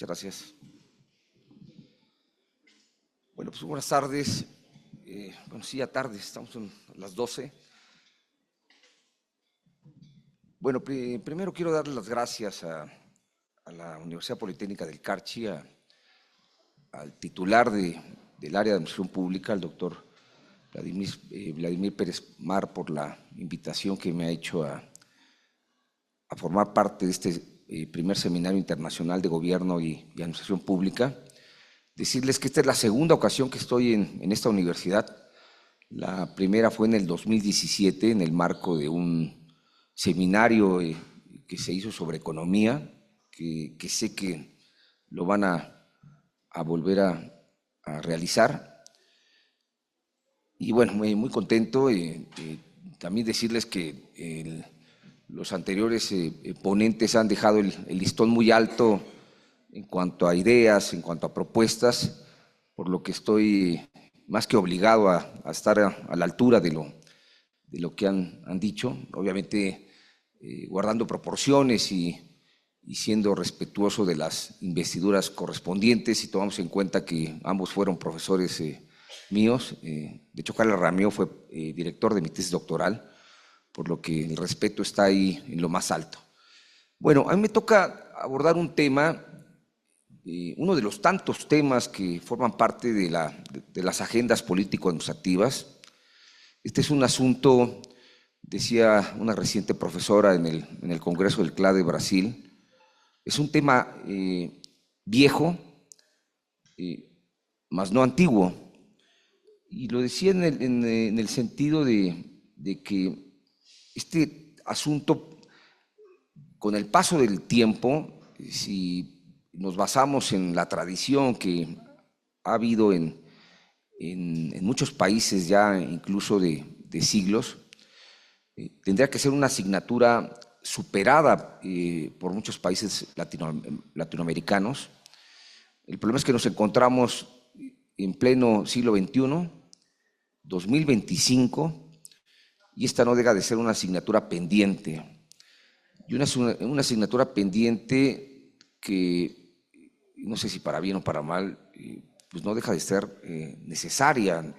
Muchas gracias. Bueno, pues buenas tardes. Bueno, sí, ya tarde, estamos a las 12. Bueno, primero quiero darle las gracias a la Universidad Politécnica del Carchi, al titular del área de administración pública, al doctor Vladimir Pérez Mar, por la invitación que me ha hecho a formar parte de este primer seminario internacional de gobierno y administración pública. Decirles que esta es la segunda ocasión que estoy en esta universidad. La primera fue en el 2017, en el marco de un seminario que se hizo sobre economía, que sé que lo van a volver a realizar. Y bueno, muy contento. También decirles que los anteriores ponentes han dejado el listón muy alto en cuanto a ideas, en cuanto a propuestas, por lo que estoy más que obligado a estar a la altura de lo que han dicho, obviamente guardando proporciones y siendo respetuoso de las investiduras correspondientes, y tomamos en cuenta que ambos fueron profesores míos. De hecho, Carlos Ramiro fue director de mi tesis doctoral, por lo que el respeto está ahí en lo más alto. Bueno, a mí me toca abordar un tema, uno de los tantos temas que forman parte de las agendas político-administrativas. Este es un asunto, decía una reciente profesora en el Congreso del CLA de Brasil, es un tema viejo, mas no antiguo. Y lo decía en el sentido de que este asunto, con el paso del tiempo, si nos basamos en la tradición que ha habido en muchos países ya incluso de siglos, tendría que ser una asignatura superada por muchos países latinoamericanos. El problema es que nos encontramos en pleno siglo XXI, 2025, y esta no deja de ser una asignatura pendiente. Y una asignatura pendiente que, no sé si para bien o para mal, pues no deja de ser necesaria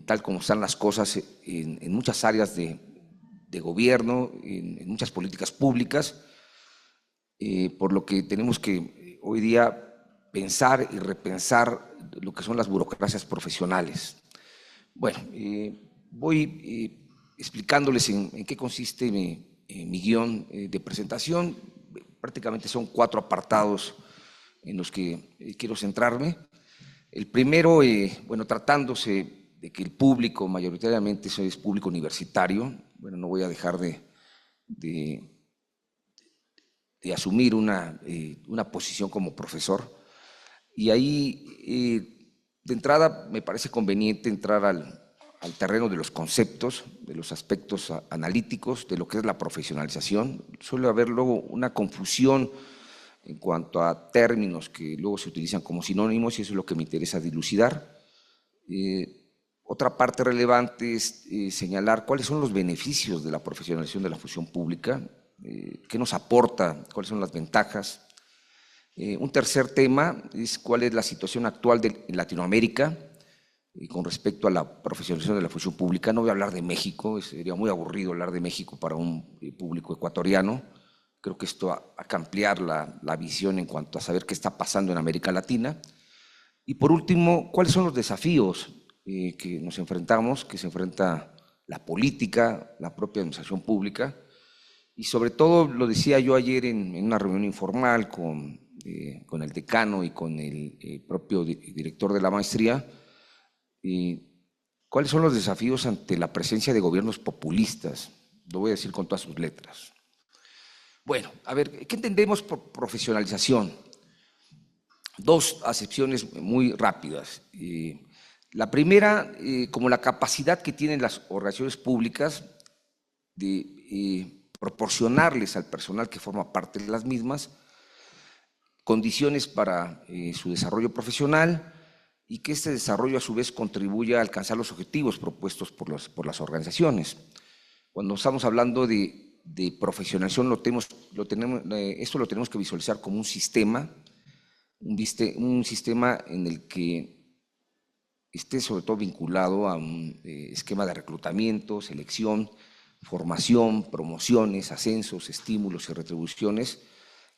tal como están las cosas en muchas áreas de gobierno, en muchas políticas públicas, por lo que tenemos que hoy día pensar y repensar lo que son las burocracias profesionales. Bueno, voy explicándoles en qué consiste mi guión de presentación. Prácticamente son 4 apartados en los que quiero centrarme. El primero, bueno, tratándose de que el público mayoritariamente es público universitario, bueno, no voy a dejar de asumir una posición como profesor. Y ahí, de entrada, me parece conveniente entrar al terreno de los conceptos, de los aspectos analíticos, de lo que es la profesionalización. Suele haber luego una confusión en cuanto a términos que luego se utilizan como sinónimos, y eso es lo que me interesa dilucidar. Otra parte relevante es señalar cuáles son los beneficios de la profesionalización de la función pública, qué nos aporta, cuáles son las ventajas. Un tercer tema es cuál es la situación actual en Latinoamérica con respecto a la profesionalización de la función pública. No voy a hablar de México, sería muy aburrido hablar de México para un público ecuatoriano. Creo que esto va a ampliar la visión en cuanto a saber qué está pasando en América Latina. Y por último, ¿cuáles son los desafíos que nos enfrentamos, que se enfrenta la política, la propia administración pública? Y sobre todo, lo decía yo ayer en una reunión informal con el decano y con el propio director de la maestría, ¿cuáles son los desafíos ante la presencia de gobiernos populistas? Lo voy a decir con todas sus letras. Bueno, a ver, ¿qué entendemos por profesionalización? 2 acepciones muy rápidas. La primera, como la capacidad que tienen las organizaciones públicas de proporcionarles al personal que forma parte de las mismas condiciones para su desarrollo profesional, y que este desarrollo a su vez contribuya a alcanzar los objetivos propuestos por las organizaciones. Cuando estamos hablando de de profesionalización esto lo tenemos que visualizar como un sistema, un sistema en el que esté sobre todo vinculado a un esquema de reclutamiento, selección, formación, promociones, ascensos, estímulos y retribuciones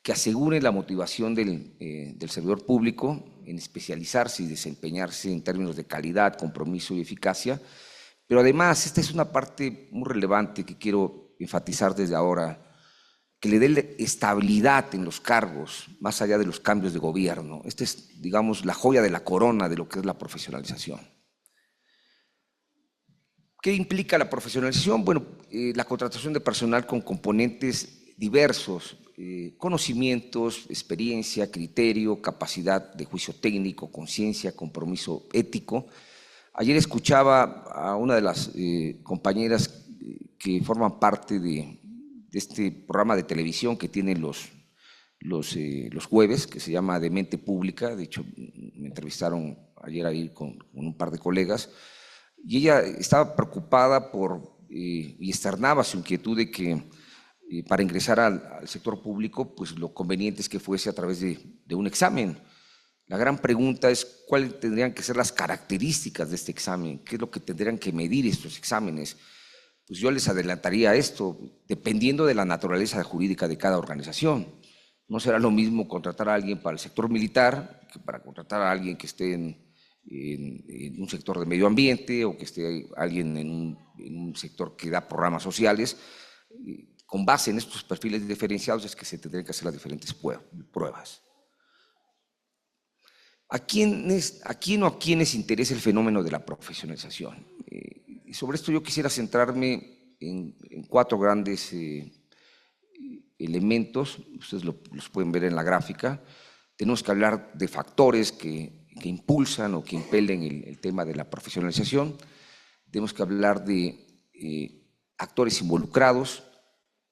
que aseguren la motivación del servidor público en especializarse y desempeñarse en términos de calidad, compromiso y eficacia. Pero además, esta es una parte muy relevante que quiero enfatizar desde ahora, que le dé estabilidad en los cargos, más allá de los cambios de gobierno. Esta es, digamos, la joya de la corona de lo que es la profesionalización. ¿Qué implica la profesionalización? Bueno, la contratación de personal con componentes diversos, conocimientos, experiencia, criterio, capacidad de juicio técnico, conciencia, compromiso ético. Ayer escuchaba a una de las compañeras que forman parte de este programa de televisión que tienen los jueves, que se llama De Mente Pública. De hecho, me entrevistaron ayer ahí con un par de colegas, y ella estaba preocupada y externaba su inquietud de que para ingresar al sector público, pues lo conveniente es que fuese a través de un examen. La gran pregunta es cuáles tendrían que ser las características de este examen, qué es lo que tendrían que medir estos exámenes. Pues yo les adelantaría esto, dependiendo de la naturaleza jurídica de cada organización. No será lo mismo contratar a alguien para el sector militar que para contratar a alguien que esté en un sector de medio ambiente, o que esté alguien en un sector que da programas sociales. Con base en estos perfiles diferenciados es que se tendrían que hacer las diferentes pruebas. ¿A quién o a quiénes interesa el fenómeno de la profesionalización? Y sobre esto yo quisiera centrarme en 4 grandes elementos. Ustedes los pueden ver en la gráfica. Tenemos que hablar de factores que impulsan o que impelen el tema de la profesionalización. Tenemos que hablar de actores involucrados,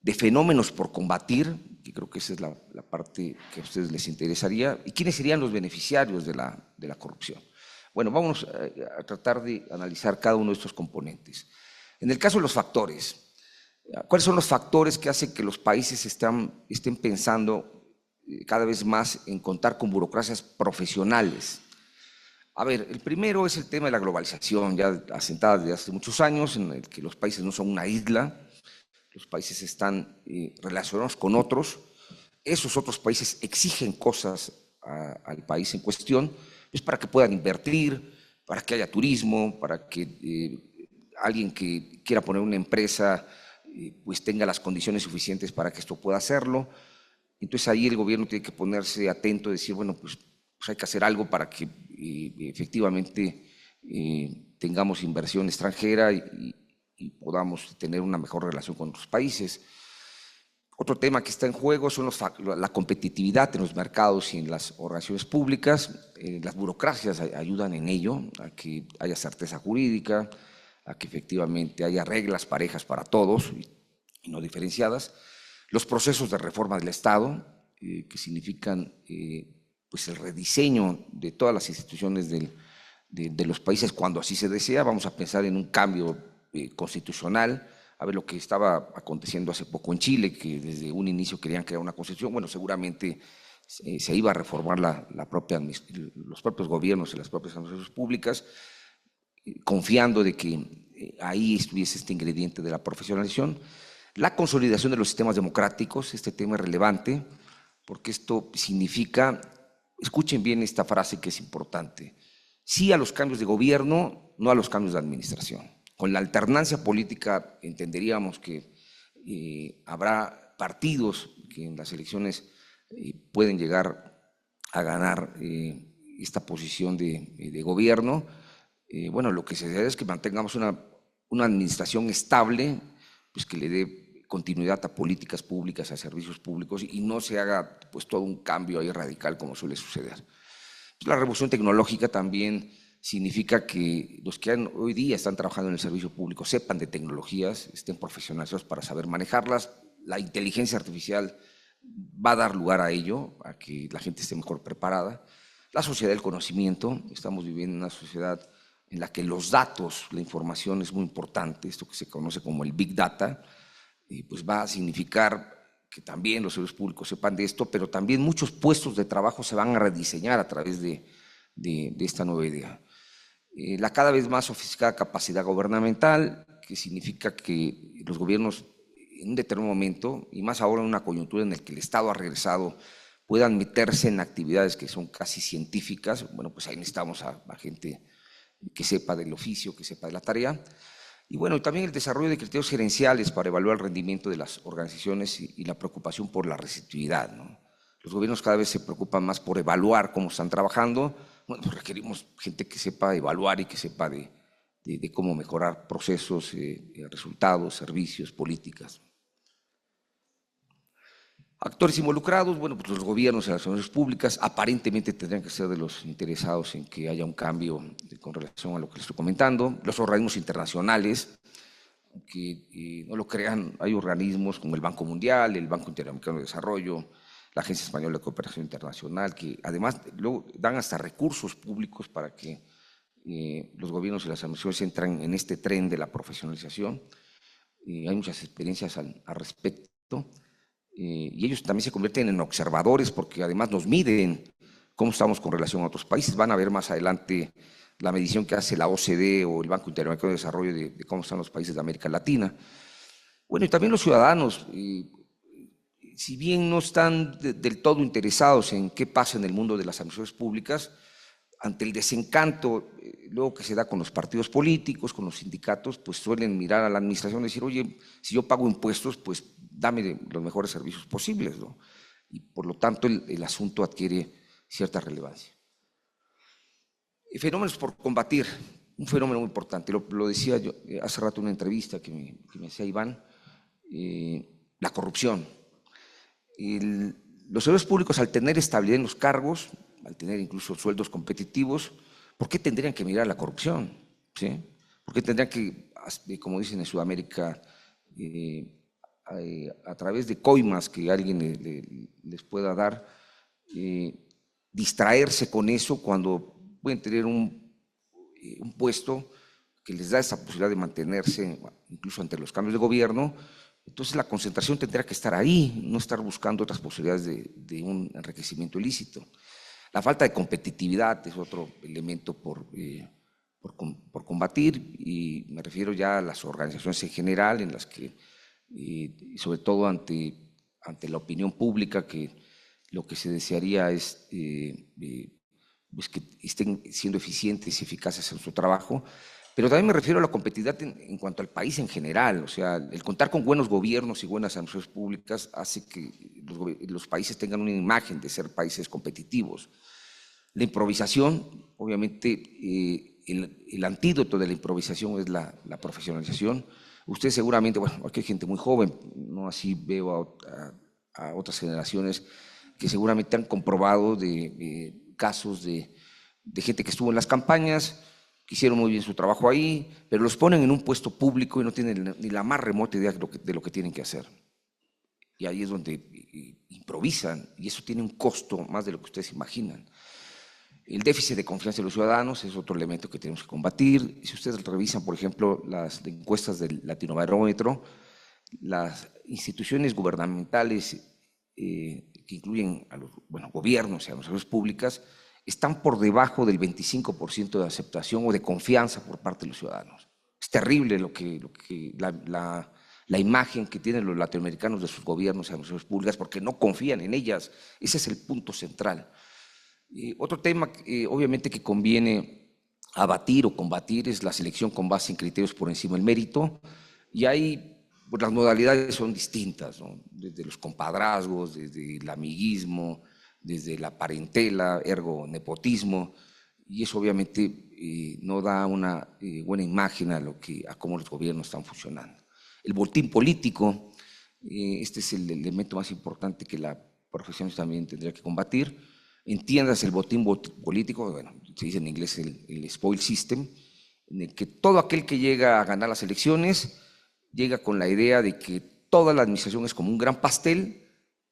de fenómenos por combatir, que creo que esa es la parte que a ustedes les interesaría, y quiénes serían los beneficiarios de la corrupción. Bueno, vamos a tratar de analizar cada uno de estos componentes. En el caso de los factores, ¿cuáles son los factores que hacen que los países estén pensando cada vez más en contar con burocracias profesionales? A ver, el primero es el tema de la globalización, ya asentada desde hace muchos años, en el que los países no son una isla, los países están relacionados con otros. Esos otros países exigen cosas al país en cuestión, pues para que puedan invertir, para que haya turismo, para que alguien que quiera poner una empresa pues tenga las condiciones suficientes para que esto pueda hacerlo. Entonces ahí el gobierno tiene que ponerse atento y decir, bueno, pues hay que hacer algo para que efectivamente tengamos inversión extranjera y podamos tener una mejor relación con otros países. Otro tema que está en juego son la competitividad en los mercados y en las organizaciones públicas. Las burocracias ayudan en ello, a que haya certeza jurídica, a que efectivamente haya reglas parejas para todos y no diferenciadas. Los procesos de reforma del Estado, que significan pues el rediseño de todas las instituciones de los países cuando así se desea. Vamos a pensar en un cambio constitucional, a ver lo que estaba aconteciendo hace poco en Chile, que desde un inicio querían crear una constitución. Bueno, seguramente se iba a reformar los propios gobiernos y las propias administraciones públicas, confiando de que ahí estuviese este ingrediente de la profesionalización. La consolidación de los sistemas democráticos, este tema es relevante, porque esto significa, escuchen bien esta frase que es importante, sí a los cambios de gobierno, no a los cambios de administración. Con la alternancia política entenderíamos que habrá partidos que en las elecciones pueden llegar a ganar esta posición de gobierno. Bueno, lo que se debe es que mantengamos una administración estable, pues que le dé continuidad a políticas públicas, a servicios públicos, y no se haga pues todo un cambio ahí radical como suele suceder. Pues la revolución tecnológica también significa que los que hoy día están trabajando en el servicio público sepan de tecnologías, estén profesionalizados para saber manejarlas. La inteligencia artificial va a dar lugar a ello, a que la gente esté mejor preparada. La sociedad del conocimiento, estamos viviendo en una sociedad en la que los datos, la información es muy importante, esto que se conoce como el Big Data, pues va a significar que también los servidores públicos sepan de esto, pero también muchos puestos de trabajo se van a rediseñar a través de esta nueva idea. La cada vez más sofisticada capacidad gubernamental, que significa que los gobiernos en un determinado momento, y más ahora en una coyuntura en la que el Estado ha regresado, puedan meterse en actividades que son casi científicas. Bueno, pues ahí necesitamos a gente que sepa del oficio, que sepa de la tarea. Y bueno, también el desarrollo de criterios gerenciales para evaluar el rendimiento de las organizaciones y la preocupación por la receptividad, ¿no? Los gobiernos cada vez se preocupan más por evaluar cómo están trabajando. Bueno, pues requerimos gente que sepa evaluar y que sepa de cómo mejorar procesos, resultados, servicios, políticas. Actores involucrados, bueno, pues los gobiernos y las organizaciones públicas aparentemente tendrían que ser de los interesados en que haya un cambio con relación a lo que les estoy comentando. Los organismos internacionales, que no lo crean, hay organismos como el Banco Mundial, el Banco Interamericano de Desarrollo, la Agencia Española de Cooperación Internacional, que además luego dan hasta recursos públicos para que los gobiernos y las administraciones entran en este tren de la profesionalización. Hay muchas experiencias al respecto. Y ellos también se convierten en observadores porque además nos miden cómo estamos con relación a otros países. Van a ver más adelante la medición que hace la OCDE o el Banco Interamericano de Desarrollo de cómo están los países de América Latina. Bueno, y también los ciudadanos, si bien no están del todo interesados en qué pasa en el mundo de las administraciones públicas, ante el desencanto luego que se da con los partidos políticos, con los sindicatos, pues suelen mirar a la administración y decir, oye, si yo pago impuestos, pues dame los mejores servicios posibles, ¿no? Y por lo tanto el asunto adquiere cierta relevancia. Fenómenos por combatir, un fenómeno muy importante, lo decía yo hace rato en una entrevista que me hacía Iván, la corrupción. Los servidores públicos, al tener estabilidad en los cargos, al tener incluso sueldos competitivos, ¿por qué tendrían que mirar la corrupción? ¿Sí? ¿Por qué tendrían que, como dicen en Sudamérica, a través de coimas que alguien les pueda dar, distraerse con eso cuando pueden tener un puesto que les da esa posibilidad de mantenerse incluso ante los cambios de gobierno? Entonces la concentración tendrá que estar ahí, no estar buscando otras posibilidades de un enriquecimiento ilícito. La falta de competitividad es otro elemento por combatir, y me refiero ya a las organizaciones en general, en las que, sobre todo ante la opinión pública, que lo que se desearía es pues que estén siendo eficientes y eficaces en su trabajo. Pero también me refiero a la competitividad en cuanto al país en general. O sea, el contar con buenos gobiernos y buenas administraciones públicas hace que los países tengan una imagen de ser países competitivos. La improvisación, obviamente, el antídoto de la improvisación es la profesionalización. Usted seguramente, bueno, aquí hay gente muy joven, no así veo a otras generaciones que seguramente han comprobado casos de gente que estuvo en las campañas, que hicieron muy bien su trabajo ahí, pero los ponen en un puesto público y no tienen ni la más remota idea de lo que tienen que hacer. Y ahí es donde improvisan, y eso tiene un costo más de lo que ustedes imaginan. El déficit de confianza de los ciudadanos es otro elemento que tenemos que combatir. Si ustedes revisan, por ejemplo, las encuestas del Latinobarómetro, las instituciones gubernamentales que incluyen a los gobiernos y a las organizaciones públicas están por debajo del 25% de aceptación o de confianza por parte de los ciudadanos. Es terrible la imagen que tienen los latinoamericanos de sus gobiernos y administraciones públicas, porque no confían en ellas. Ese es el punto central. Otro tema, obviamente, que conviene abatir o combatir es la selección con base en criterios por encima del mérito. Y ahí pues, las modalidades son distintas, ¿no? Desde los compadrazgos, desde el amiguismo, desde la parentela, ergo nepotismo, y eso obviamente no da una buena imagen a cómo los gobiernos están funcionando. El botín político, este es el elemento más importante que la profesión también tendría que combatir. Entiendas el botín político, bueno, se dice en inglés el spoil system, en el que todo aquel que llega a ganar las elecciones llega con la idea de que toda la administración es como un gran pastel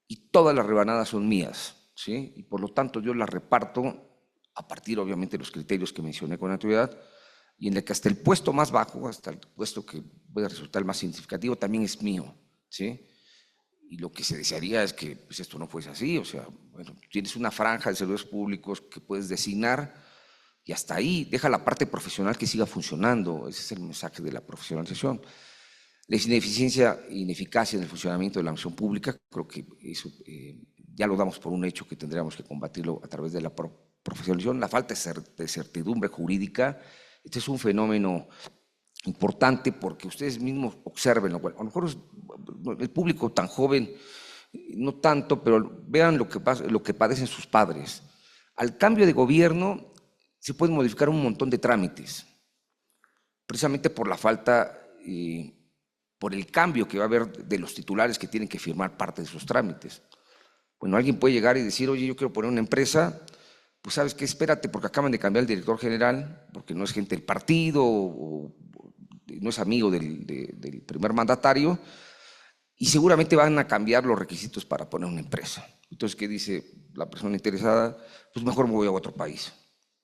y todas las rebanadas son mías. ¿Sí? Y por lo tanto yo la reparto a partir obviamente de los criterios que mencioné con anterioridad, y en el que hasta el puesto más bajo, hasta el puesto que puede resultar más significativo, también es mío. ¿sí? Y lo que se desearía es que pues, esto no fuese así, o sea, bueno, tienes una franja de servidores públicos que puedes designar y hasta ahí, deja la parte profesional que siga funcionando, ese es el mensaje de la profesionalización. La ineficiencia e ineficacia en el funcionamiento de la administración pública, creo que eso ya lo damos por un hecho que tendríamos que combatirlo a través de la profesionalización. La falta de certidumbre jurídica, este es un fenómeno importante porque ustedes mismos observen, bueno, a lo mejor el público tan joven, no tanto, pero vean lo que padecen sus padres. Al cambio de gobierno se pueden modificar un montón de trámites, precisamente por la falta, por el cambio que va a haber de los titulares que tienen que firmar parte de esos trámites. Bueno, alguien puede llegar y decir, oye, yo quiero poner una empresa, pues sabes qué, espérate, porque acaban de cambiar el director general, porque no es gente del partido, o no es amigo del primer mandatario, y seguramente van a cambiar los requisitos para poner una empresa. Entonces, ¿qué dice la persona interesada? Pues mejor me voy a otro país.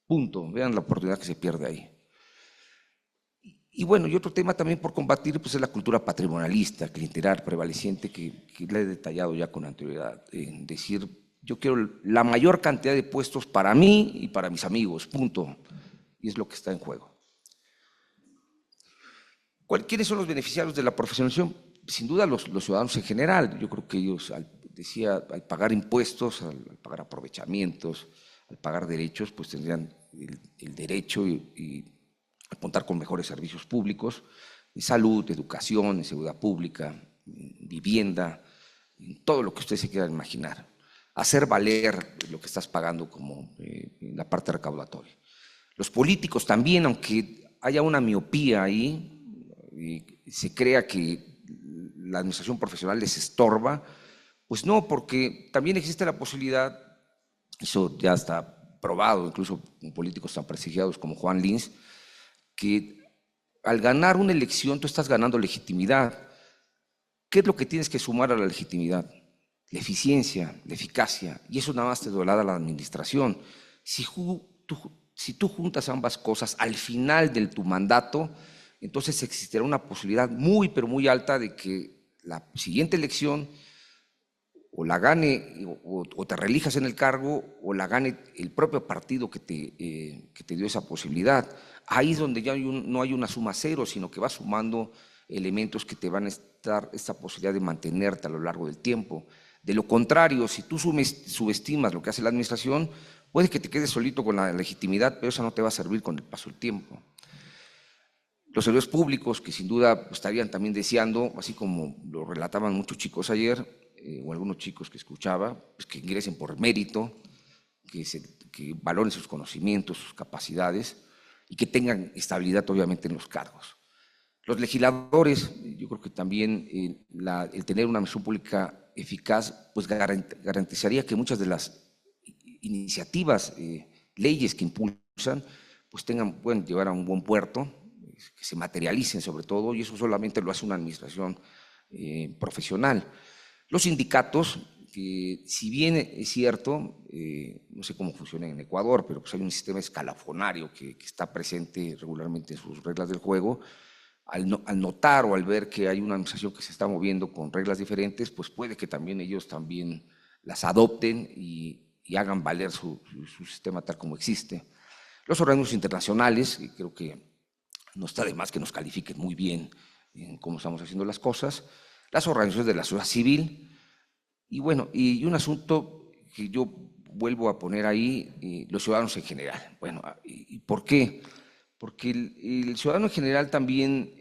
Punto. Vean la oportunidad que se pierde ahí. Y bueno, y otro tema también por combatir pues, es la cultura patrimonialista, clientelar, prevaleciente, que le he detallado ya con anterioridad. Decir, yo quiero la mayor cantidad de puestos para mí y para mis amigos, punto. Y es lo que está en juego. ¿Quiénes son los beneficiarios de la profesionalización? Sin duda los ciudadanos en general. Yo creo que ellos, al pagar impuestos, al pagar aprovechamientos, al pagar derechos, pues tendrían el derecho y a contar con mejores servicios públicos, en salud, educación, en seguridad pública, en vivienda, en todo lo que usted se quiera imaginar. Hacer valer lo que estás pagando como en la parte recaudatoria. Los políticos también, aunque haya una miopía ahí, se crea que la administración profesional les estorba, pues no, porque también existe la posibilidad, eso ya está probado, incluso con políticos tan prestigiados como Juan Lins, que al ganar una elección tú estás ganando legitimidad. ¿Qué es lo que tienes que sumar a la legitimidad? La eficiencia, la eficacia, y eso nada más te da la administración. Si tú juntas ambas cosas al final de tu mandato, entonces existirá una posibilidad muy, pero muy alta de que la siguiente elección o la gane o te reelijas en el cargo o la gane el propio partido que te dio esa posibilidad. Ahí es donde ya no hay una suma cero, sino que vas sumando elementos que te van a estar esta posibilidad de mantenerte a lo largo del tiempo. De lo contrario, si tú subestimas lo que hace la administración, puede que te quedes solito con la legitimidad, pero esa no te va a servir con el paso del tiempo. Los servidores públicos, que sin duda estarían también deseando, así como lo relataban muchos chicos ayer, o algunos chicos que escuchaba, pues que ingresen por mérito, que valoren sus conocimientos, sus capacidades y que tengan estabilidad obviamente en los cargos. Los legisladores, yo creo que también el tener una administración pública eficaz, pues garantizaría que muchas de las iniciativas, leyes que impulsan, pues pueden llevar a un buen puerto, que se materialicen sobre todo, y eso solamente lo hace una administración profesional. Los sindicatos, que si bien es cierto, no sé cómo funciona en Ecuador, pero pues hay un sistema escalafonario que está presente regularmente en sus reglas del juego, al notar o al ver que hay una administración que se está moviendo con reglas diferentes, pues puede que también ellos también las adopten y hagan valer su sistema tal como existe. Los organismos internacionales, y creo que no está de más que nos califiquen muy bien en cómo estamos haciendo las cosas, las organizaciones de la sociedad civil, y bueno, y un asunto que yo vuelvo a poner ahí, los ciudadanos en general. Bueno, ¿y por qué? Porque el ciudadano en general también,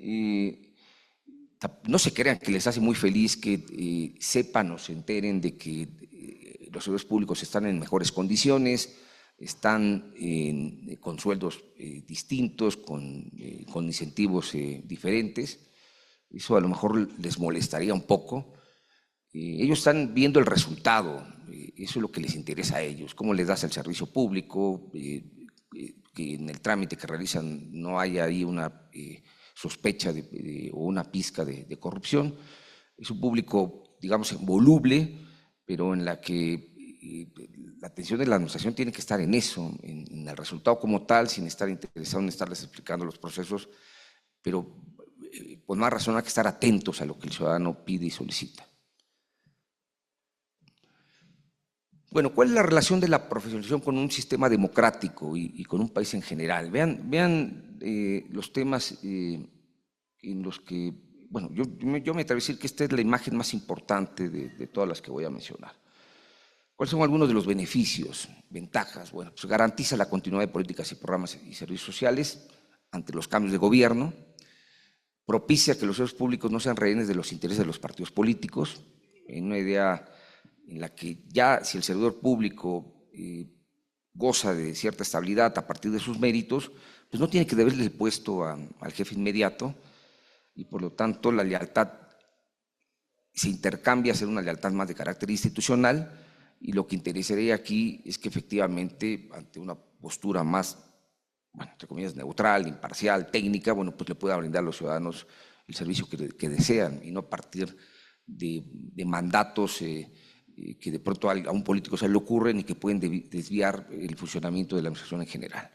no se crean que les hace muy feliz que sepan o se enteren de que los servidores públicos están en mejores condiciones, están con sueldos distintos, con incentivos diferentes. Eso a lo mejor les molestaría un poco. Ellos están viendo el resultado, eso es lo que les interesa a ellos, cómo les das el servicio público, que en el trámite que realizan no haya ahí una sospecha o una pizca de corrupción. Es un público, digamos, voluble, pero en la que la atención de la administración tiene que estar en eso, en el resultado como tal, sin estar interesado en estarles explicando los procesos, pero pues más razón hay que estar atentos a lo que el ciudadano pide y solicita. Bueno, ¿cuál es la relación de la profesionalización con un sistema democrático y con un país en general? Vean los temas en los que, bueno, yo me atrevo a decir que esta es la imagen más importante de todas las que voy a mencionar. ¿Cuáles son algunos de los beneficios, ventajas? Bueno, pues garantiza la continuidad de políticas y programas y servicios sociales ante los cambios de gobierno, propicia que los servicios públicos no sean rehenes de los intereses de los partidos políticos, en una idea en la que ya si el servidor público goza de cierta estabilidad a partir de sus méritos, pues no tiene que deberle el puesto al jefe inmediato y por lo tanto la lealtad se intercambia a ser una lealtad más de carácter institucional y lo que interesaría aquí es que efectivamente ante una postura más, bueno, entre comillas, neutral, imparcial, técnica, bueno, pues le pueda brindar a los ciudadanos el servicio que desean y no partir de mandatos que de pronto a un político se le ocurren y que pueden desviar el funcionamiento de la administración en general.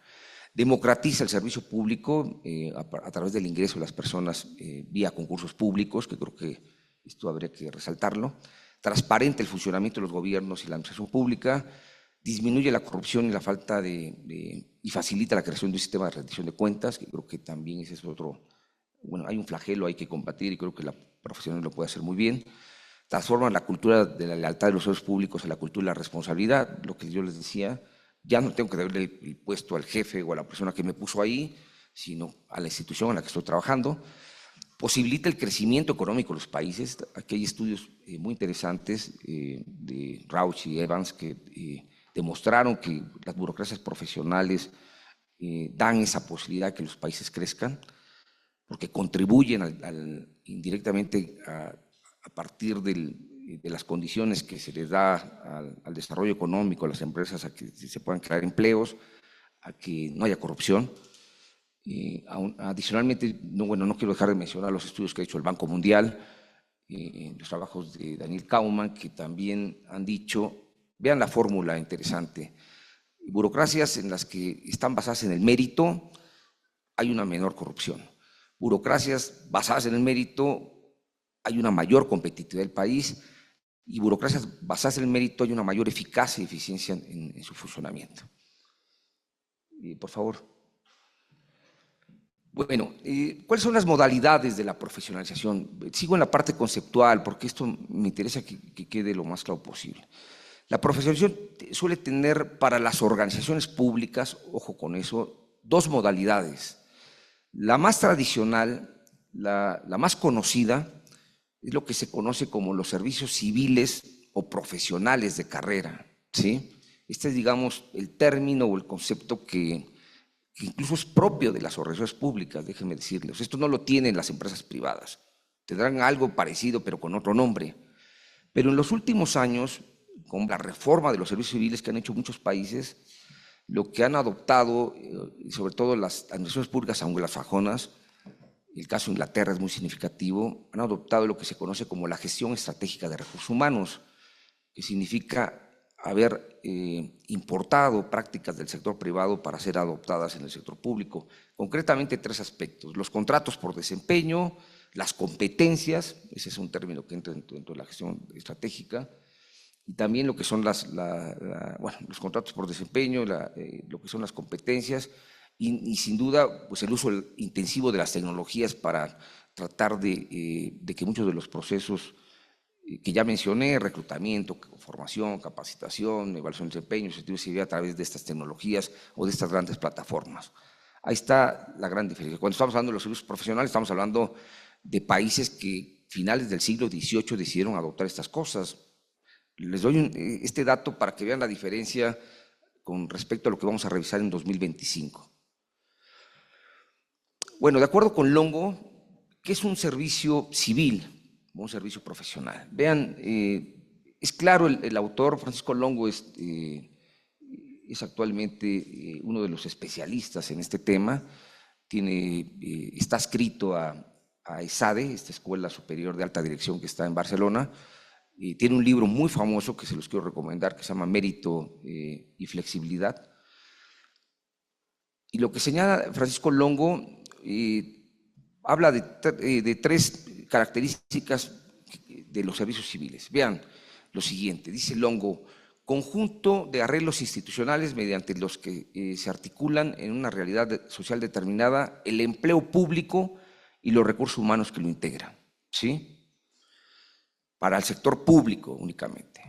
Democratiza el servicio público a través del ingreso de las personas vía concursos públicos, que creo que esto habría que resaltarlo. Transparente el funcionamiento de los gobiernos y la administración pública. Disminuye la corrupción y la falta y facilita la creación de un sistema de rendición de cuentas, que creo que también ese es otro, bueno, hay un flagelo, hay que combatir y creo que la profesión lo puede hacer muy bien. Transforman la cultura de la lealtad de los servicios públicos en la cultura de la responsabilidad, lo que yo les decía, ya no tengo que darle el puesto al jefe o a la persona que me puso ahí, sino a la institución en la que estoy trabajando. Posibilita el crecimiento económico de los países. Aquí hay estudios muy interesantes de Rauch y Evans que demostraron que las burocracias profesionales dan esa posibilidad de que los países crezcan, porque contribuyen indirectamente a partir de las condiciones que se les da al desarrollo económico, a las empresas, a que se puedan crear empleos, a que no haya corrupción. Adicionalmente, no quiero dejar de mencionar los estudios que ha hecho el Banco Mundial, los trabajos de Daniel Kaumann, que también han dicho, vean la fórmula interesante, burocracias en las que están basadas en el mérito, hay una menor corrupción. Burocracias basadas en el mérito, hay una mayor competitividad del país, y burocracias basadas en el mérito, hay una mayor eficacia y eficiencia en su funcionamiento. Por favor. Bueno, ¿cuáles son las modalidades de la profesionalización? Sigo en la parte conceptual porque esto me interesa que quede lo más claro posible. La profesionalización suele tener para las organizaciones públicas, ojo con eso, dos modalidades. La más tradicional, la más conocida, es lo que se conoce como los servicios civiles o profesionales de carrera, ¿sí? Este es, digamos, el término o el concepto que incluso es propio de las organizaciones públicas, déjenme decirles. Esto no lo tienen las empresas privadas. Tendrán algo parecido, pero con otro nombre. Pero en los últimos años, con la reforma de los servicios civiles que han hecho muchos países, lo que han adoptado, sobre todo las administraciones públicas anglosajonas, el caso de Inglaterra es muy significativo, han adoptado lo que se conoce como la gestión estratégica de recursos humanos, que significa haber importado prácticas del sector privado para ser adoptadas en el sector público. Concretamente tres aspectos: los contratos por desempeño, las competencias, ese es un término que entra dentro de la gestión estratégica, y también lo que son los contratos por desempeño, lo que son las competencias, y sin duda pues el uso intensivo de las tecnologías para tratar de que muchos de los procesos que ya mencioné, reclutamiento, formación, capacitación, evaluación de desempeño, se ve a través de estas tecnologías o de estas grandes plataformas. Ahí está la gran diferencia. Cuando estamos hablando de los servicios profesionales, estamos hablando de países que finales del siglo XVIII decidieron adoptar estas cosas. Les doy este dato para que vean la diferencia con respecto a lo que vamos a revisar en 2025. Bueno, de acuerdo con Longo, ¿qué es un servicio civil? Un servicio profesional. Vean, es claro, el autor Francisco Longo es actualmente uno de los especialistas en este tema. Está adscrito a ESADE, esta Escuela Superior de Alta Dirección que está en Barcelona. Tiene un libro muy famoso que se los quiero recomendar, que se llama Mérito y Flexibilidad. Y lo que señala Francisco Longo habla de tres características de los servicios civiles. Vean lo siguiente, dice Longo: conjunto de arreglos institucionales mediante los que se articulan en una realidad social determinada el empleo público y los recursos humanos que lo integran, ¿sí? Para el sector público únicamente.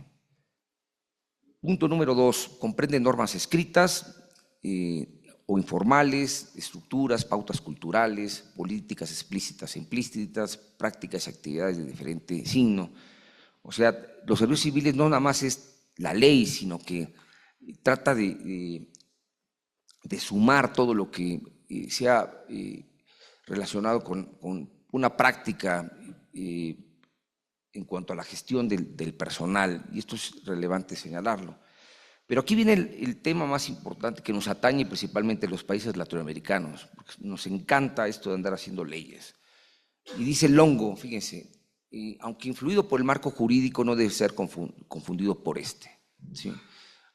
Punto número 2, comprende normas escritas o informales, estructuras, pautas culturales, políticas explícitas e implícitas, prácticas y actividades de diferente signo. O sea, los servicios civiles no nada más es la ley, sino que trata de sumar todo lo que sea relacionado con una práctica en cuanto a la gestión del personal, y esto es relevante señalarlo. Pero aquí viene el tema más importante que nos atañe principalmente a los países latinoamericanos, porque nos encanta esto de andar haciendo leyes. Y dice Longo, fíjense, aunque influido por el marco jurídico, no debe ser confundido por este, ¿sí?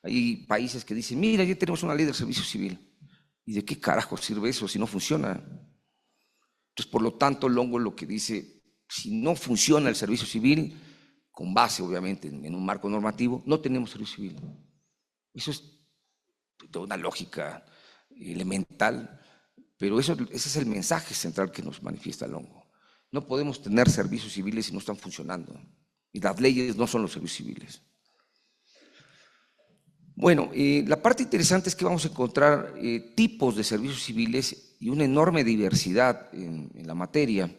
Hay países que dicen, mira, ya tenemos una ley del servicio civil. ¿Y de qué carajo sirve eso si no funciona? Entonces, por lo tanto, Longo lo que dice, si no funciona el servicio civil, con base obviamente en un marco normativo, no tenemos servicio civil. Eso es de una lógica elemental, pero ese es el mensaje central que nos manifiesta Longo. No podemos tener servicios civiles si no están funcionando, y las leyes no son los servicios civiles. Bueno, la parte interesante es que vamos a encontrar tipos de servicios civiles y una enorme diversidad en la materia.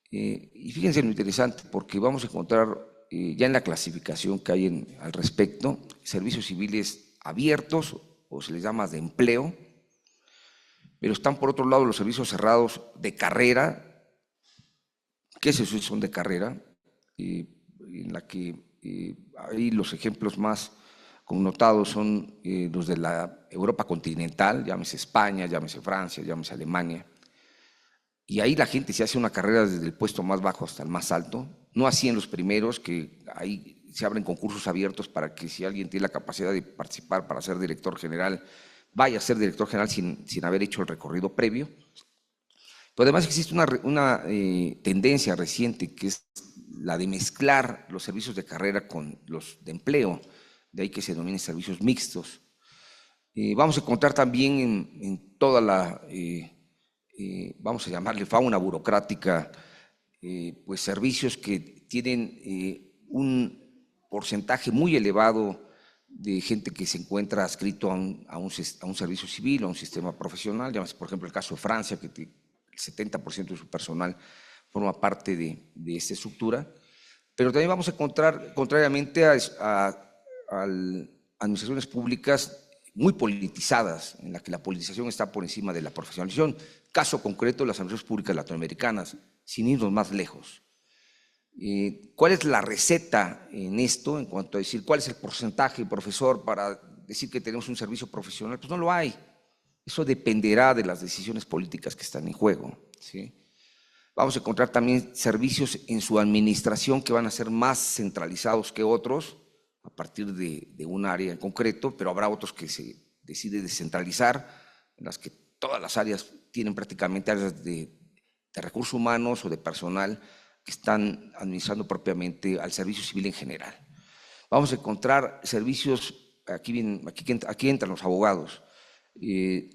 Y fíjense lo interesante, porque vamos a encontrar ya en la clasificación que hay al respecto, servicios civiles abiertos, o se les llama de empleo, pero están por otro lado los servicios cerrados de carrera. ¿Qué es eso? Son de carrera, en la que ahí los ejemplos más connotados son los de la Europa continental, llámese España, llámese Francia, llámese Alemania. Y ahí la gente se hace una carrera desde el puesto más bajo hasta el más alto, no así en los primeros, que ahí se abren concursos abiertos para que si alguien tiene la capacidad de participar para ser director general, vaya a ser director general sin haber hecho el recorrido previo. Pero además existe una tendencia reciente, que es la de mezclar los servicios de carrera con los de empleo, de ahí que se denominen servicios mixtos. Vamos a encontrar también en toda la, vamos a llamarle fauna burocrática, pues servicios que tienen un porcentaje muy elevado de gente que se encuentra adscrito a un servicio civil, a un sistema profesional. Llámese, por ejemplo, el caso de Francia, que el 70% de su personal forma parte de esta estructura. Pero también vamos a encontrar, contrariamente a administraciones públicas muy politizadas, en la que la politización está por encima de la profesionalización. Caso concreto, las administraciones públicas latinoamericanas, sin irnos más lejos. ¿Cuál es la receta en esto, en cuanto a decir cuál es el porcentaje, profesor, para decir que tenemos un servicio profesional? Pues no lo hay. Eso dependerá de las decisiones políticas que están en juego, ¿sí? Vamos a encontrar también servicios en su administración que van a ser más centralizados que otros, a partir de un área en concreto, pero habrá otros que se decide descentralizar, en las que todas las áreas tienen prácticamente áreas de recursos humanos o de personal que están administrando propiamente al servicio civil en general. Vamos a encontrar servicios, aquí entran los abogados,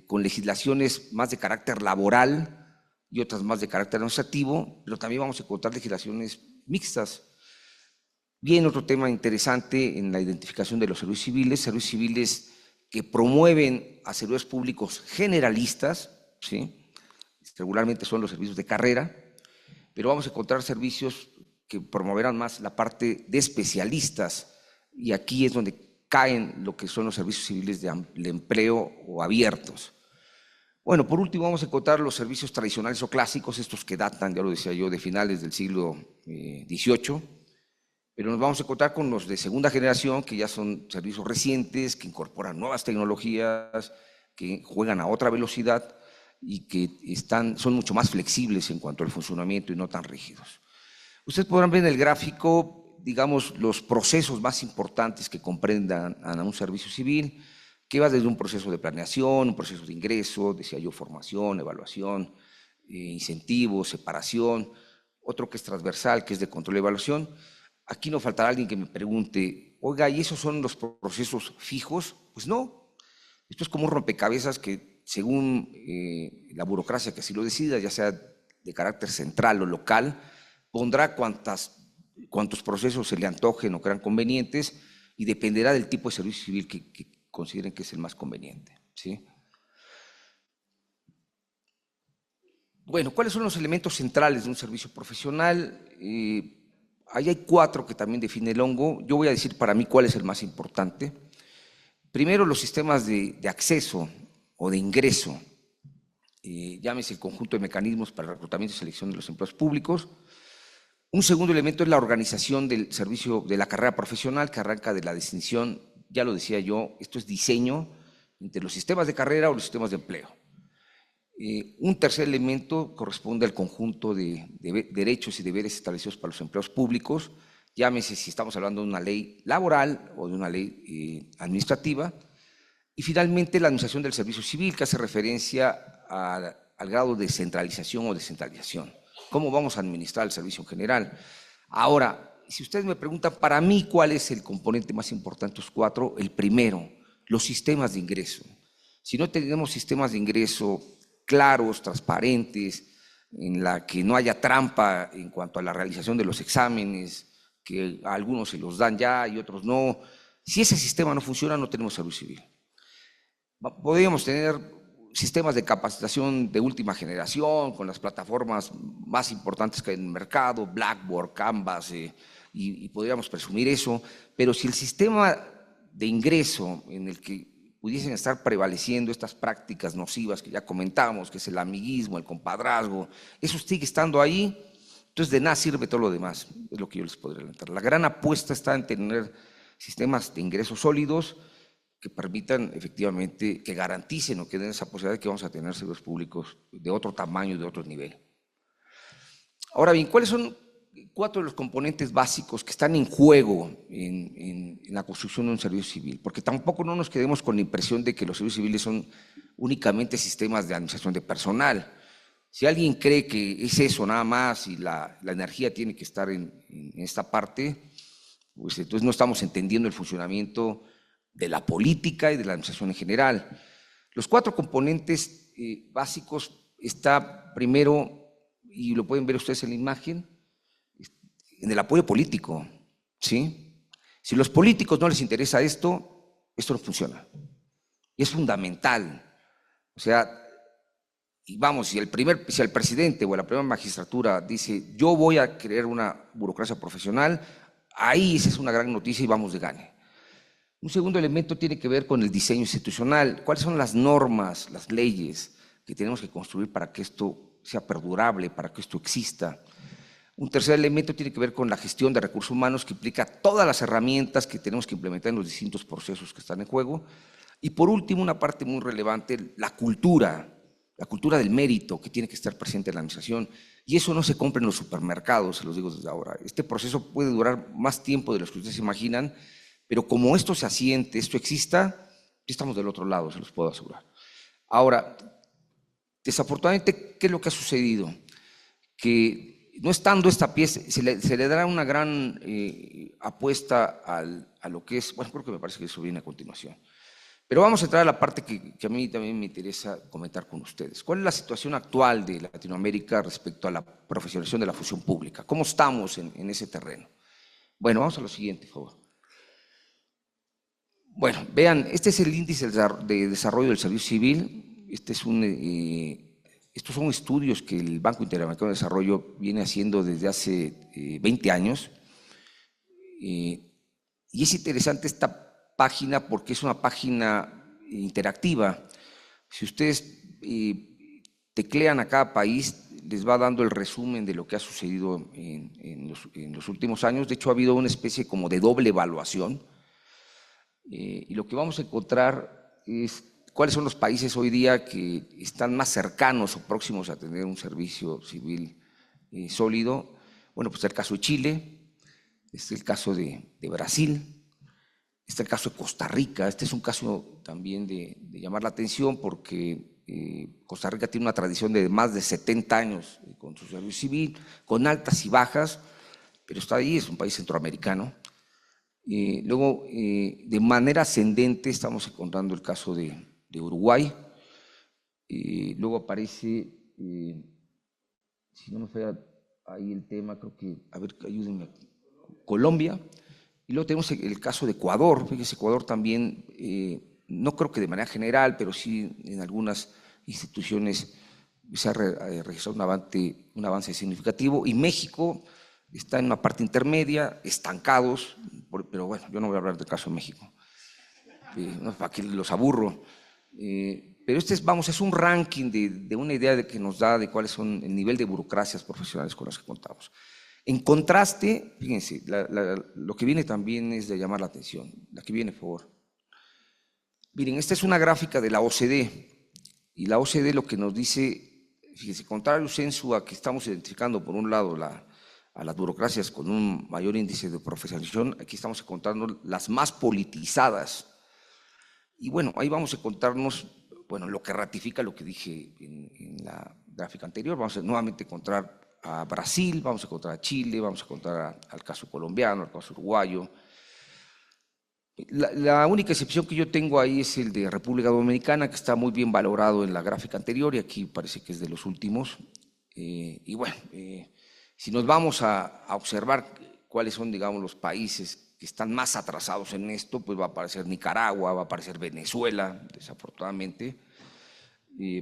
con legislaciones más de carácter laboral y otras más de carácter administrativo, pero también vamos a encontrar legislaciones mixtas. Bien, otro tema interesante en la identificación de los servicios civiles que promueven a servicios públicos generalistas, ¿sí? Regularmente son los servicios de carrera, pero vamos a encontrar servicios que promoverán más la parte de especialistas, y aquí es donde caen lo que son los servicios civiles de empleo o abiertos. Bueno, por último vamos a encontrar los servicios tradicionales o clásicos, estos que datan, ya lo decía yo, de finales del siglo XVIII, pero nos vamos a encontrar con los de segunda generación, que ya son servicios recientes, que incorporan nuevas tecnologías, que juegan a otra velocidad y que son mucho más flexibles en cuanto al funcionamiento y no tan rígidos. Ustedes podrán ver en el gráfico, digamos, los procesos más importantes que comprendan a un servicio civil, que va desde un proceso de planeación, un proceso de ingreso, decía yo, formación, evaluación, incentivos, separación, otro que es transversal, que es de control y evaluación. Aquí no faltará alguien que me pregunte, oiga, ¿y esos son los procesos fijos? Pues no, esto es como un rompecabezas que según la burocracia que así lo decida, ya sea de carácter central o local, pondrá cuantos procesos se le antojen o crean convenientes y dependerá del tipo de servicio civil que consideren que es el más conveniente, ¿sí? Bueno, ¿cuáles son los elementos centrales de un servicio profesional? Ahí hay 4 que también define el hongo. Yo voy a decir para mí cuál es el más importante. Primero, los sistemas de acceso o de ingreso, llámese el conjunto de mecanismos para el reclutamiento y selección de los empleos públicos. Un segundo elemento es la organización del servicio de la carrera profesional, que arranca de la distinción, ya lo decía yo, esto es diseño entre los sistemas de carrera o los sistemas de empleo. Un tercer elemento corresponde al conjunto de derechos y deberes establecidos para los empleados públicos, llámese si estamos hablando de una ley laboral o de una ley administrativa. Y finalmente la administración del servicio civil, que hace referencia al grado de centralización o descentralización. ¿Cómo vamos a administrar el servicio en general? Ahora, si ustedes me preguntan, para mí, ¿cuál es el componente más importante de estos 4? El primero, los sistemas de ingreso. Si no tenemos sistemas de ingreso claros, transparentes, en la que no haya trampa en cuanto a la realización de los exámenes, que a algunos se los dan ya y otros no. Si ese sistema no funciona, no tenemos servicio civil. Podríamos tener sistemas de capacitación de última generación, con las plataformas más importantes que hay en el mercado, Blackboard, Canvas, y podríamos presumir eso, pero si el sistema de ingreso en el que pudiesen estar prevaleciendo estas prácticas nocivas que ya comentamos, que es el amiguismo, el compadrazgo, eso sigue estando ahí, entonces de nada sirve todo lo demás, es lo que yo les podría adelantar. La gran apuesta está en tener sistemas de ingresos sólidos que permitan efectivamente, que garanticen o que den esa posibilidad de que vamos a tener servicios públicos de otro tamaño y de otro nivel. Ahora bien, ¿cuáles son 4 de los componentes básicos que están en juego en la construcción de un servicio civil? Porque tampoco no nos quedemos con la impresión de que los servicios civiles son únicamente sistemas de administración de personal. Si alguien cree que es eso nada más y la energía tiene que estar en esta parte, pues entonces no estamos entendiendo el funcionamiento de la política y de la administración en general. Los 4 componentes básicos está primero, y lo pueden ver ustedes en la imagen, en el apoyo político, ¿sí? Si a los políticos no les interesa esto no funciona. Y es fundamental. O sea, y vamos, si el presidente o la primera magistratura dice, yo voy a crear una burocracia profesional, ahí esa es una gran noticia y vamos de gane. Un segundo elemento tiene que ver con el diseño institucional. ¿Cuáles son las normas, las leyes que tenemos que construir para que esto sea perdurable, para que esto exista? Un tercer elemento tiene que ver con la gestión de recursos humanos, que implica todas las herramientas que tenemos que implementar en los distintos procesos que están en juego. Y por último, una parte muy relevante, la cultura del mérito que tiene que estar presente en la administración. Y eso no se compra en los supermercados, se los digo desde ahora. Este proceso puede durar más tiempo de lo que ustedes se imaginan, pero como esto se asiente, esto exista, ya estamos del otro lado, se los puedo asegurar. Ahora, desafortunadamente, ¿qué es lo que ha sucedido? Que no estando esta pieza, se le dará una gran apuesta a lo que es, bueno, creo que me parece que eso viene a continuación. Pero vamos a entrar a la parte que a mí también me interesa comentar con ustedes. ¿Cuál es la situación actual de Latinoamérica respecto a la profesionalización de la función pública? ¿Cómo estamos en ese terreno? Bueno, vamos a lo siguiente, por favor. Bueno, vean, este es el índice de desarrollo del servicio civil. Estos son estudios que el Banco Interamericano de Desarrollo viene haciendo desde hace 20 años. Y es interesante esta página porque es una página interactiva. Si ustedes teclean a cada país, les va dando el resumen de lo que ha sucedido en los últimos años. De hecho, ha habido una especie como de doble evaluación. Y lo que vamos a encontrar es cuáles son los países hoy día que están más cercanos o próximos a tener un servicio civil sólido. Bueno, pues está el caso de Chile, está el caso de Brasil, está el caso de Costa Rica. Este es un caso también de llamar la atención porque Costa Rica tiene una tradición de más de 70 años con su servicio civil, con altas y bajas, pero está ahí, es un país centroamericano. Luego, de manera ascendente, estamos encontrando el caso de Uruguay. Luego aparece, si no me falla ahí el tema, creo que, a ver, ayúdenme, Colombia. Y luego tenemos el caso de Ecuador. Fíjese, Ecuador también, no creo que de manera general, pero sí en algunas instituciones se ha registrado un avance significativo. Y México está en una parte intermedia, estancados, pero bueno, yo no voy a hablar del caso de México, no, para que los aburro. Pero es un ranking de una idea que nos da de cuáles son el nivel de burocracias profesionales con las que contamos. En contraste, fíjense, lo que viene también es de llamar la atención. La que viene, por favor. Miren, esta es una gráfica de la OCDE, y la OCDE lo que nos dice, fíjense, contrario censo a que estamos identificando por un lado a las burocracias con un mayor índice de profesionalización, aquí estamos encontrando las más politizadas. Y bueno, ahí vamos a encontrarnos, bueno, lo que ratifica lo que dije en la gráfica anterior. Vamos a nuevamente encontrar a Brasil, vamos a encontrar a Chile, vamos a encontrar al caso colombiano, al caso uruguayo. La única excepción que yo tengo ahí es el de República Dominicana, que está muy bien valorado en la gráfica anterior, y aquí parece que es de los últimos. Y bueno, si nos vamos a observar cuáles son, digamos, los países que están más atrasados en esto, pues va a aparecer Nicaragua, va a aparecer Venezuela, desafortunadamente.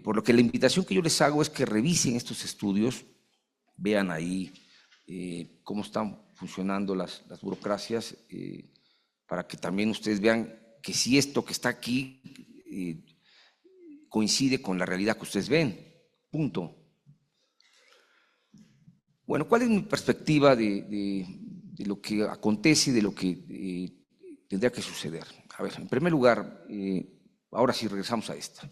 Por lo que la invitación que yo les hago es que revisen estos estudios, vean ahí cómo están funcionando las burocracias, para que también ustedes vean que si esto que está aquí coincide con la realidad que ustedes ven. Punto. Bueno, ¿cuál es mi perspectiva de lo que acontece y de lo que tendría que suceder? A ver, en primer lugar, ahora sí regresamos a esta.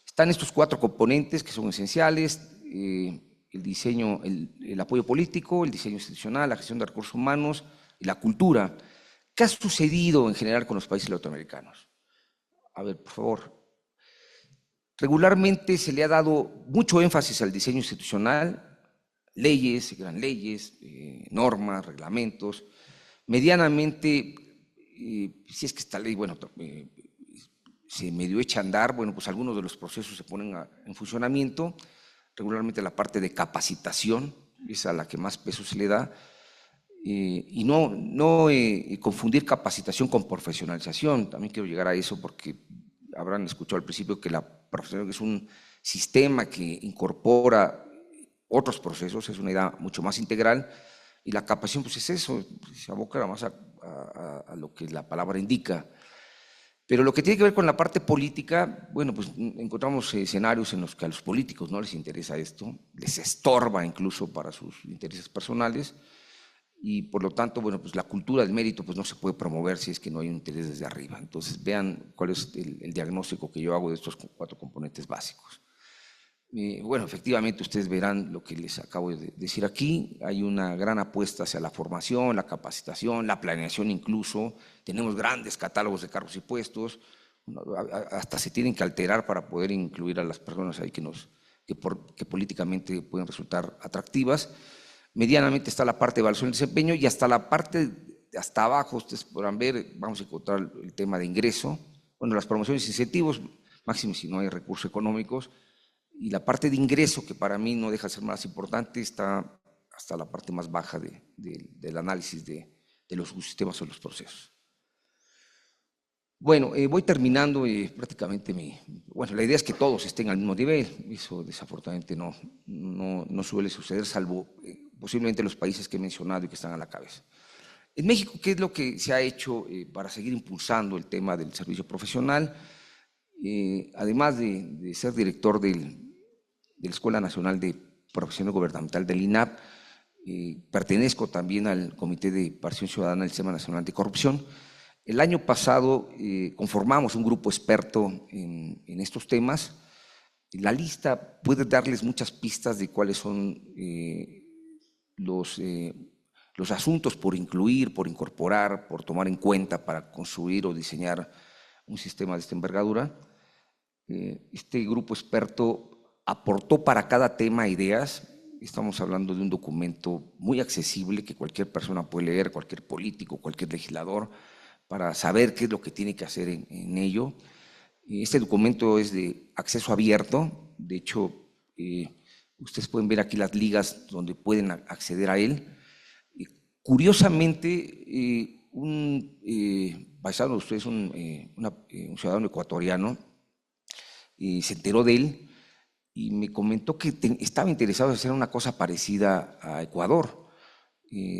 Están estos 4 componentes que son esenciales: el diseño, el apoyo político, el diseño institucional, la gestión de recursos humanos y la cultura. ¿Qué ha sucedido en general con los países latinoamericanos? A ver, por favor. Regularmente se le ha dado mucho énfasis al diseño institucional, leyes, gran leyes, normas, reglamentos. Medianamente, si es que esta ley, bueno, se medio echa a andar, bueno, pues algunos de los procesos se ponen en funcionamiento. Regularmente la parte de capacitación es a la que más peso se le da. Y no confundir capacitación con profesionalización. También quiero llegar a eso porque habrán escuchado al principio que la profesionalización es un sistema que incorpora otros procesos, es una idea mucho más integral, y la capacitación pues es eso, se aboca más a lo que la palabra indica. Pero lo que tiene que ver con la parte política, bueno, pues encontramos escenarios en los que a los políticos no les interesa esto, les estorba incluso para sus intereses personales, y por lo tanto, bueno, pues la cultura del mérito pues no se puede promover si es que no hay un interés desde arriba. Entonces vean cuál es el diagnóstico que yo hago de estos 4 componentes básicos. Bueno, efectivamente ustedes verán lo que les acabo de decir aquí. Hay una gran apuesta hacia la formación, la capacitación, la planeación incluso. Tenemos grandes catálogos de cargos y puestos. Hasta se tienen que alterar para poder incluir a las personas ahí que políticamente pueden resultar atractivas. Medianamente está la parte de evaluación del desempeño, y hasta la parte, hasta abajo, ustedes podrán ver, vamos a encontrar el tema de ingreso. Bueno, las promociones y incentivos, máximo si no hay recursos económicos. Y la parte de ingreso, que para mí no deja de ser más importante, está hasta la parte más baja del análisis de los sistemas o los procesos. Bueno, voy terminando prácticamente bueno, la idea es que todos estén al mismo nivel. Eso desafortunadamente no suele suceder, salvo posiblemente los países que he mencionado y que están a la cabeza. En México, ¿qué es lo que se ha hecho para seguir impulsando el tema del servicio profesional? Además de ser director de la Escuela Nacional de Profesión Gubernamental del INAP, pertenezco también al Comité de Participación Ciudadana del Sistema Nacional Anticorrupción. El año pasado conformamos un grupo experto en estos temas. La lista puede darles muchas pistas de cuáles son los asuntos por incluir, por incorporar, por tomar en cuenta para construir o diseñar un sistema de esta envergadura. Este grupo experto aportó para cada tema ideas. Estamos hablando de un documento muy accesible que cualquier persona puede leer, cualquier político, cualquier legislador, para saber qué es lo que tiene que hacer en ello. Este documento es de acceso abierto. De hecho, ustedes pueden ver aquí las ligas donde pueden acceder a él. Curiosamente, un paisano de ustedes, un ciudadano ecuatoriano, se enteró de él y me comentó que estaba interesado en hacer una cosa parecida a Ecuador,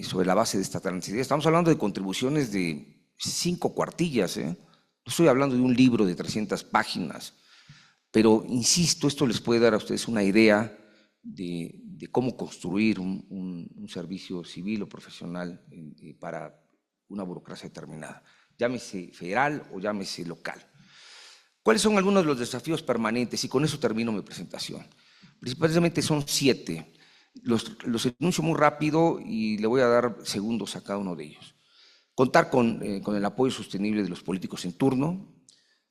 sobre la base de esta transición. Estamos hablando de contribuciones de 5 cuartillas, no estoy hablando de un libro de 300 páginas, pero insisto, esto les puede dar a ustedes una idea de cómo construir un servicio civil o profesional para una burocracia determinada, llámese federal o llámese local. ¿Cuáles son algunos de los desafíos permanentes? Y con eso termino mi presentación. Principalmente son 7. Los enuncio muy rápido y le voy a dar segundos a cada uno de ellos. Contar con el apoyo sostenible de los políticos en turno.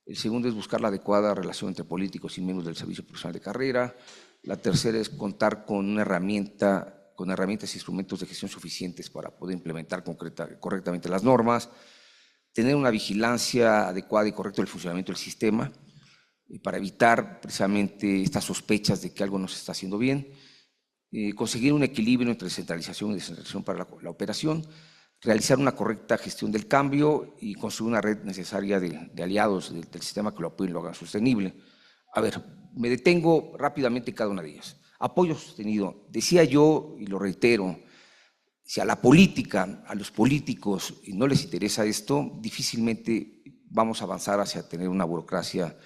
El segundo es buscar la adecuada relación entre políticos y miembros del servicio profesional de carrera. La tercera es contar con una herramientas e instrumentos de gestión suficientes para poder implementar correctamente las normas. Tener una vigilancia adecuada y correcta del funcionamiento del sistema para evitar precisamente estas sospechas de que algo no se está haciendo bien. Conseguir un equilibrio entre centralización y descentralización para la operación. Realizar una correcta gestión del cambio y construir una red necesaria de aliados del sistema que lo apoyen y lo hagan sostenible. A ver, me detengo rápidamente en cada una de ellas. Apoyo sostenido. Decía yo, y lo reitero, si a la política, a los políticos no les interesa esto, difícilmente vamos a avanzar hacia tener una burocracia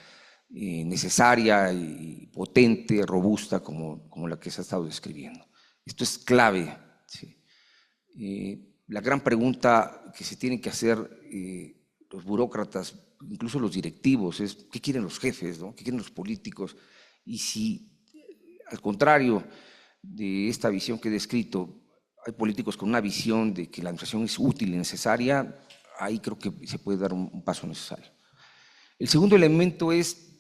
necesaria y potente, robusta, como la que se ha estado describiendo. Esto es clave. ¿Sí? La gran pregunta que se tienen que hacer los burócratas, incluso los directivos, es ¿qué quieren los jefes? ¿No? ¿Qué quieren los políticos? Y si, al contrario de esta visión que he descrito, hay políticos con una visión de que la administración es útil y necesaria, ahí creo que se puede dar un paso necesario. El segundo elemento es,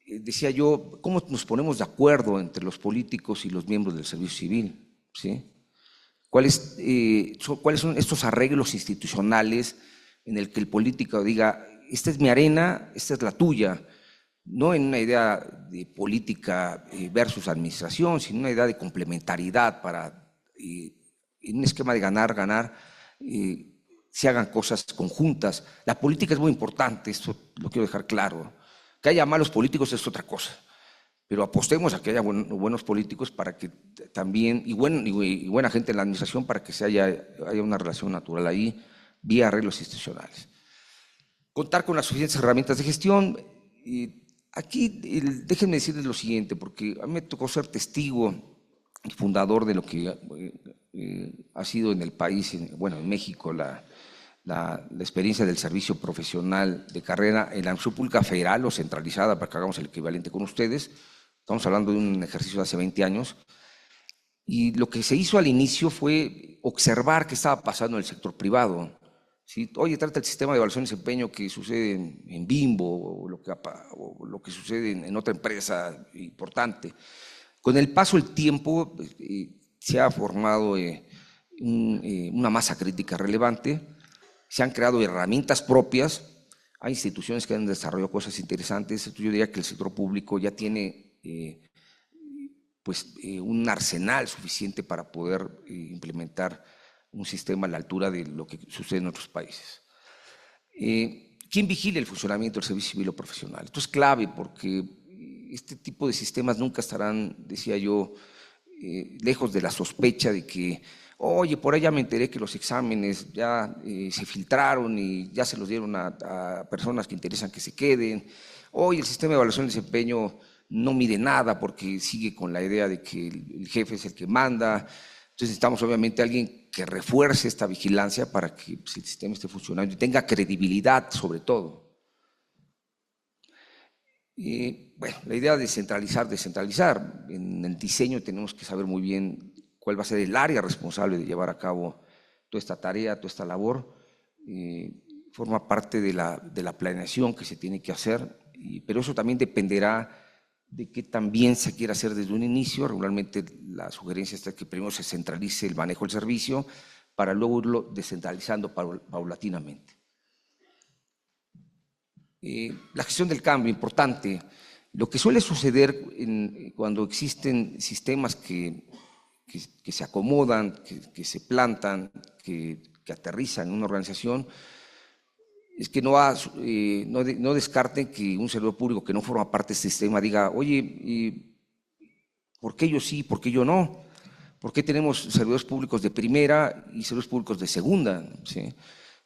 decía yo, cómo nos ponemos de acuerdo entre los políticos y los miembros del servicio civil, ¿sí? ¿Cuáles son estos arreglos institucionales en el que el político diga, esta es mi arena, esta es la tuya? No en una idea de política versus administración, sino una idea de complementariedad para, en un esquema de ganar, se hagan cosas conjuntas. La política es muy importante, esto lo quiero dejar claro. Que haya malos políticos es otra cosa, pero apostemos a que haya buenos políticos para que también, y buena gente en la administración para que haya una relación natural ahí, vía arreglos institucionales. Contar con las suficientes herramientas de gestión. Aquí déjenme decirles lo siguiente, porque a mí me tocó ser testigo y fundador de lo que ha sido en el país, en México, la experiencia del servicio profesional de carrera en la administración pública federal o centralizada, para que hagamos el equivalente con ustedes. Estamos hablando de un ejercicio de hace 20 años. Y lo que se hizo al inicio fue observar qué estaba pasando en el sector privado. ¿Sí? Oye, trata el sistema de evaluación de desempeño que sucede en Bimbo o lo que sucede en otra empresa importante. Con el paso del tiempo se ha formado una masa crítica relevante, se han creado herramientas propias, hay instituciones que han desarrollado cosas interesantes. Yo diría que el sector público ya tiene un arsenal suficiente para poder implementar un sistema a la altura de lo que sucede en otros países. ¿Quién vigila el funcionamiento del servicio civil o profesional? Esto es clave porque este tipo de sistemas nunca estarán, decía yo, lejos de la sospecha de que, oye, por ahí ya me enteré que los exámenes ya se filtraron y ya se los dieron a personas que interesan que se queden. Oye, el sistema de evaluación de desempeño no mide nada porque sigue con la idea de que el jefe es el que manda. Entonces necesitamos obviamente alguien que refuerce esta vigilancia para que el sistema esté funcionando y tenga credibilidad sobre todo. La idea de descentralizar. En el diseño tenemos que saber muy bien cuál va a ser el área responsable de llevar a cabo toda esta tarea, toda esta labor. Forma parte de la planeación que se tiene que hacer pero eso también dependerá de qué también se quiera hacer desde un inicio. Regularmente la sugerencia está que primero se centralice el manejo del servicio para luego irlo descentralizando paulatinamente. La gestión del cambio, importante. Lo que suele suceder cuando existen sistemas que se acomodan, que se plantan, que aterrizan en una organización, es que no descarten que un servidor público que no forma parte de este sistema diga, oye, ¿por qué yo sí, por qué yo no? ¿Por qué tenemos servidores públicos de primera y servidores públicos de segunda? ¿Sí?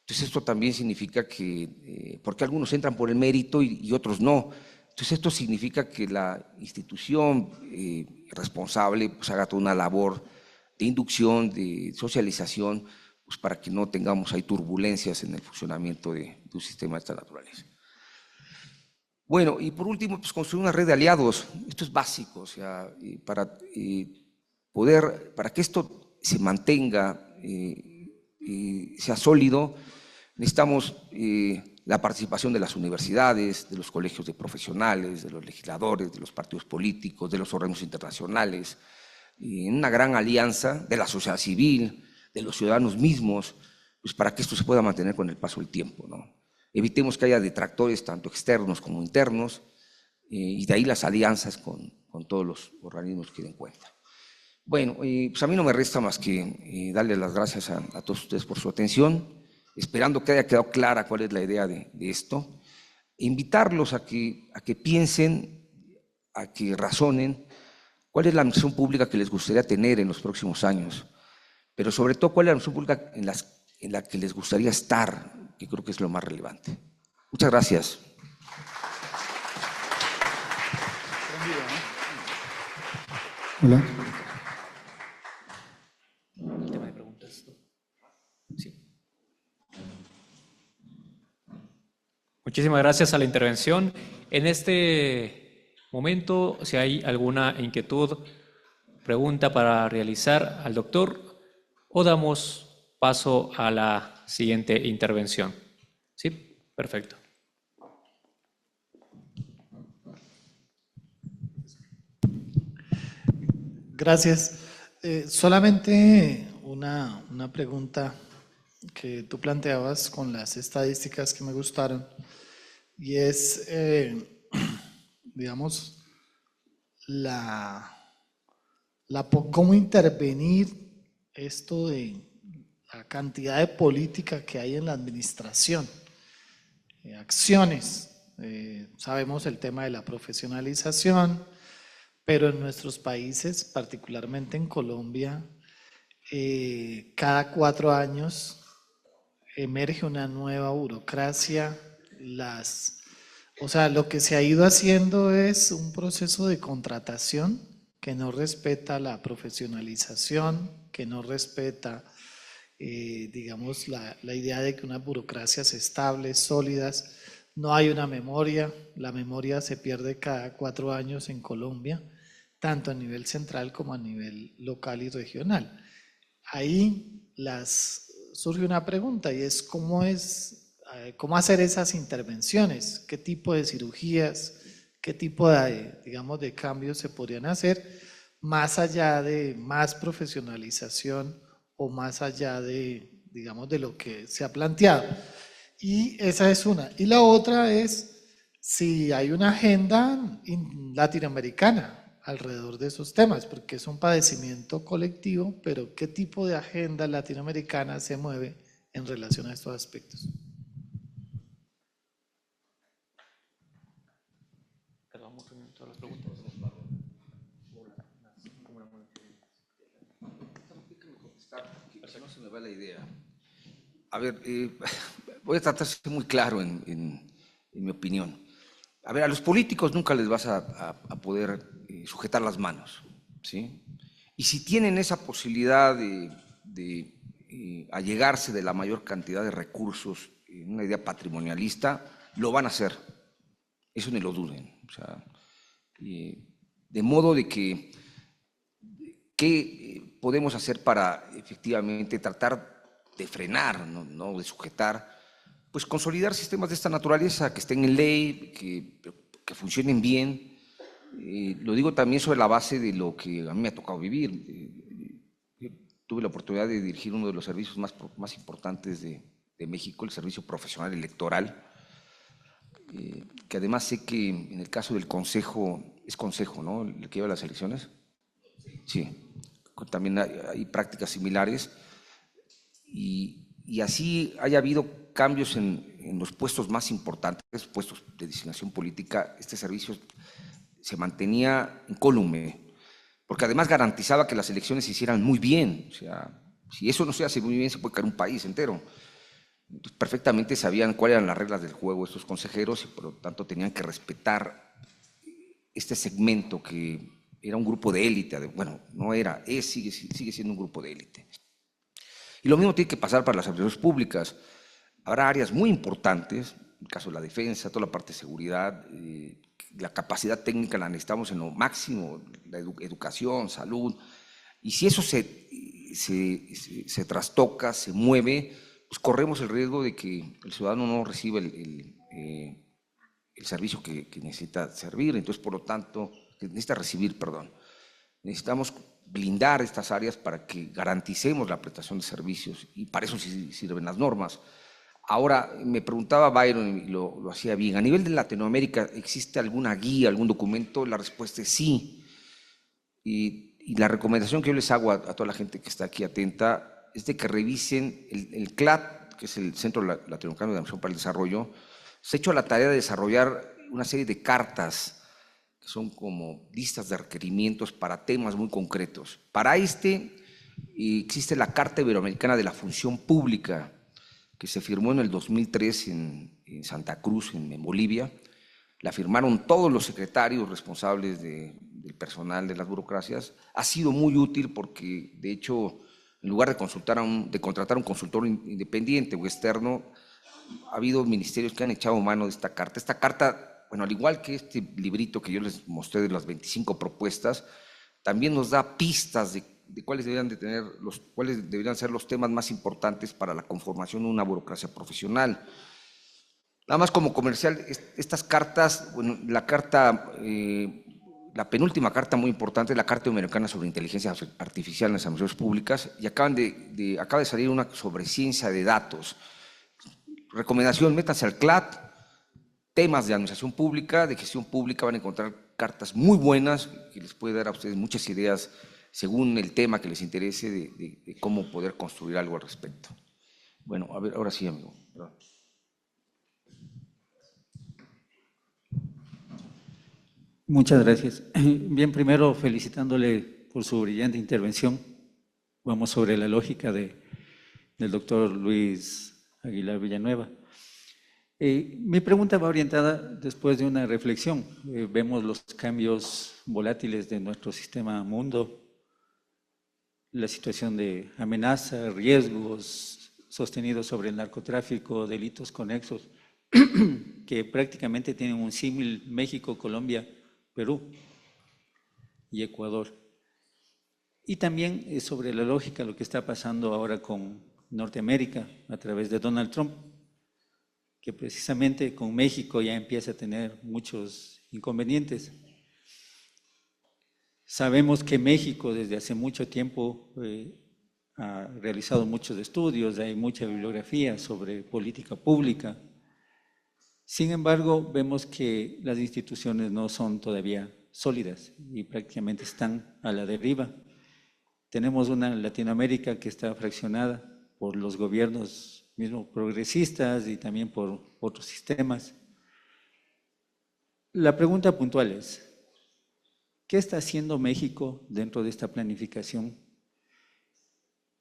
Entonces esto también significa que, porque algunos entran por el mérito y otros no. Entonces esto significa que la institución responsable pues, haga toda una labor de inducción, de socialización, pues para que no tengamos ahí turbulencias en el funcionamiento de un sistema de esta naturaleza. Bueno, y por último, pues construir una red de aliados. Esto es básico, o sea, para que esto se mantenga y sea sólido, necesitamos la participación de las universidades, de los colegios de profesionales, de los legisladores, de los partidos políticos, de los órganos internacionales, en una gran alianza de la sociedad civil, de los ciudadanos mismos, pues para que esto se pueda mantener con el paso del tiempo, ¿no? Evitemos que haya detractores tanto externos como internos, y de ahí las alianzas con todos los organismos que den cuenta. Bueno, pues a mí no me resta más que darles las gracias a todos ustedes por su atención, esperando que haya quedado clara cuál es la idea de esto, e invitarlos a que piensen, a que razonen cuál es la administración pública que les gustaría tener en los próximos años, pero sobre todo cuál es la administración pública en la que les gustaría estar, que creo que es lo más relevante. Muchas gracias. Hola. El tema de preguntas. Sí. Muchísimas gracias a la intervención. En este momento, si hay alguna inquietud, pregunta para realizar al doctor, o damos paso a la siguiente intervención. ¿Sí? Perfecto. Gracias. Solamente una pregunta que tú planteabas con las estadísticas que me gustaron, y es, digamos, cómo intervenir esto de la cantidad de política que hay en la administración, acciones. Sabemos el tema de la profesionalización, pero en nuestros países, particularmente en Colombia, cada 4 años emerge una nueva burocracia. O sea, lo que se ha ido haciendo es un proceso de contratación que no respeta la profesionalización, que no respeta, digamos, la idea de que unas burocracias estables, sólidas. No hay una memoria, la memoria se pierde cada 4 años en Colombia, tanto a nivel central como a nivel local y regional. Ahí surge una pregunta, y es cómo hacer esas intervenciones, qué tipo de cirugías, qué tipo de, digamos, de cambios se podrían hacer, más allá de más profesionalización o más allá de, digamos, de lo que se ha planteado. Y esa es una. Y la otra es si hay una agenda latinoamericana alrededor de esos temas, porque es un padecimiento colectivo, pero ¿qué tipo de agenda latinoamericana se mueve en relación a estos aspectos? No se me va la idea. A ver, voy a tratar de ser muy claro en mi opinión. A ver, a los políticos nunca les vas a poder sujetar las manos, ¿sí? Y si tienen esa posibilidad de allegarse de la mayor cantidad de recursos en una idea patrimonialista, lo van a hacer. Eso ni lo duden. O sea, de modo de que, ¿qué podemos hacer para efectivamente tratar de frenar, no de sujetar? Pues consolidar sistemas de esta naturaleza que estén en ley, que que funcionen bien. Lo digo también sobre la base de lo que a mí me ha tocado vivir. Tuve la oportunidad de dirigir uno de los servicios más importantes de México, el Servicio Profesional Electoral, que además sé que en el caso del Consejo, es Consejo, ¿no?, el que lleva las elecciones. Sí, también hay prácticas similares y así haya habido cambios en los puestos más importantes, puestos de designación política, este servicio se mantenía incólume, porque además garantizaba que las elecciones se hicieran muy bien. O sea, si eso no se hace muy bien, se puede caer un país entero. Entonces, perfectamente sabían cuáles eran las reglas del juego estos consejeros y por lo tanto tenían que respetar este segmento que era un grupo de élite. Bueno, no era, sigue siendo un grupo de élite. Y lo mismo tiene que pasar para las administraciones públicas. Habrá áreas muy importantes, en el caso de la defensa, toda la parte de seguridad, la capacidad técnica la necesitamos en lo máximo, la educación, salud, y si eso se trastoca, se mueve, pues corremos el riesgo de que el ciudadano no reciba el servicio que necesita servir, entonces por lo tanto, que necesita recibir, perdón. Necesitamos blindar estas áreas para que garanticemos la prestación de servicios y para eso sirven las normas. Ahora, me preguntaba Byron y lo hacía bien, ¿a nivel de Latinoamérica existe alguna guía, algún documento? La respuesta es sí. Y la recomendación que yo les hago a toda la gente que está aquí atenta es de que revisen el CLAD, que es el Centro Latinoamericano de Acción para el Desarrollo. Se ha hecho la tarea de desarrollar una serie de cartas que son como listas de requerimientos para temas muy concretos. Para existe la Carta Iberoamericana de la Función Pública, que se firmó en el 2003 en Santa Cruz, en Bolivia. La firmaron todos los secretarios responsables del personal de las burocracias. Ha sido muy útil porque, de hecho, en lugar de contratar a un consultor independiente o externo, ha habido ministerios que han echado mano de esta carta. Esta carta, bueno, al igual que este librito que yo les mostré de las 25 propuestas, también nos da pistas de cuáles deberían ser los temas más importantes para la conformación de una burocracia profesional. Nada más como comercial, estas cartas, bueno, la penúltima carta muy importante es la Carta Iberoamericana sobre Inteligencia Artificial en las Administraciones Públicas, y acaba de salir una sobre ciencia de datos. Recomendación, métanse al CLAD, temas de administración pública, de gestión pública, van a encontrar cartas muy buenas que les puede dar a ustedes muchas ideas según el tema que les interese de cómo poder construir algo al respecto. Bueno, a ver, ahora sí, amigo. Perdón. Muchas gracias. Bien, primero felicitándole por su brillante intervención. Vamos sobre la lógica del doctor Luis Aguilar Villanueva. Mi pregunta va orientada después de una reflexión. Vemos los cambios volátiles de nuestro sistema mundo, la situación de amenaza, riesgos sostenidos sobre el narcotráfico, delitos conexos, que prácticamente tienen un símil México, Colombia, Perú y Ecuador. Y también sobre la lógica, lo que está pasando ahora con Norteamérica a través de Donald Trump, que precisamente con México ya empieza a tener muchos inconvenientes. Sabemos que México desde hace mucho tiempo ha realizado muchos estudios, hay mucha bibliografía sobre política pública. Sin embargo, vemos que las instituciones no son todavía sólidas y prácticamente están a la deriva. Tenemos una Latinoamérica que está fraccionada por los gobiernos mismos progresistas y también por otros sistemas. La pregunta puntual es, ¿qué está haciendo México dentro de esta planificación?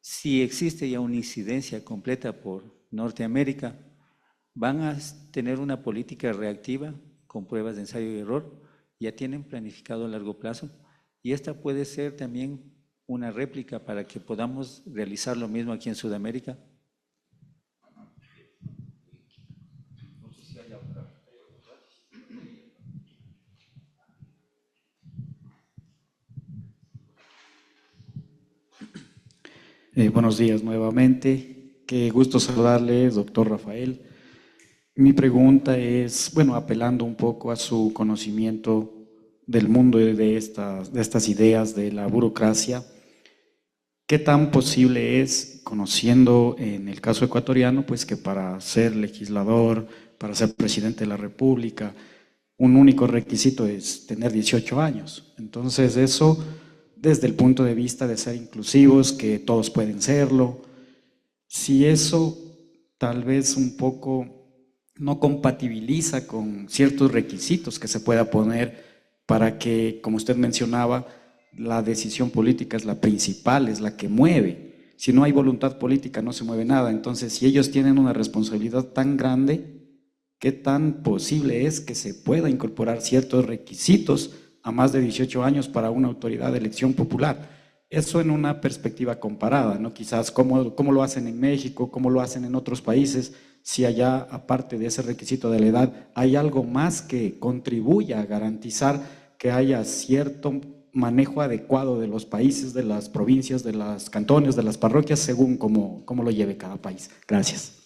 Si existe ya una incidencia completa por Norteamérica, ¿van a tener una política reactiva con pruebas de ensayo y error? ¿Ya tienen planificado a largo plazo? Y esta puede ser también una réplica para que podamos realizar lo mismo aquí en Sudamérica. Buenos días nuevamente. Qué gusto saludarle, doctor Rafael. Mi pregunta es, bueno, apelando un poco a su conocimiento del mundo y de estas ideas de la burocracia, ¿qué tan posible es, conociendo en el caso ecuatoriano, pues que para ser legislador, para ser presidente de la República, un único requisito es tener 18 años? Entonces eso, desde el punto de vista de ser inclusivos, que todos pueden serlo, si eso tal vez un poco no compatibiliza con ciertos requisitos que se pueda poner para que, como usted mencionaba, la decisión política es la principal, es la que mueve. Si no hay voluntad política no se mueve nada. Entonces, si ellos tienen una responsabilidad tan grande, ¿qué tan posible es que se pueda incorporar ciertos requisitos a más de 18 años para una autoridad de elección popular? Eso en una perspectiva comparada, ¿no? Quizás cómo lo hacen en México, cómo lo hacen en otros países, si allá, aparte de ese requisito de la edad, hay algo más que contribuya a garantizar que haya cierto manejo adecuado de los países, de las provincias, de los cantones, de las parroquias, según cómo lo lleve cada país. Gracias.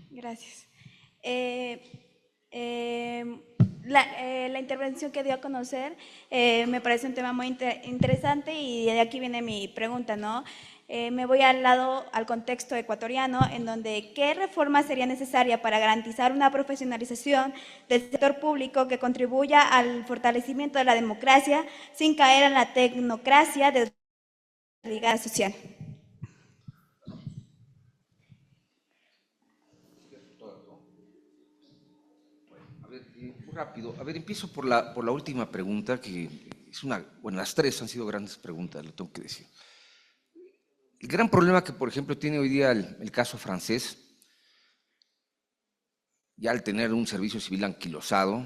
Gracias. La intervención que dio a conocer me parece un tema muy interesante y de aquí viene mi pregunta, ¿no? Me voy al contexto ecuatoriano, en donde ¿qué reforma sería necesaria para garantizar una profesionalización del sector público que contribuya al fortalecimiento de la democracia sin caer en la tecnocracia de la ligada social? Muy rápido. A ver, empiezo por la última pregunta, que es bueno, las tres han sido grandes preguntas, lo tengo que decir. El gran problema que, por ejemplo, tiene hoy día el caso francés, ya al tener un servicio civil anquilosado,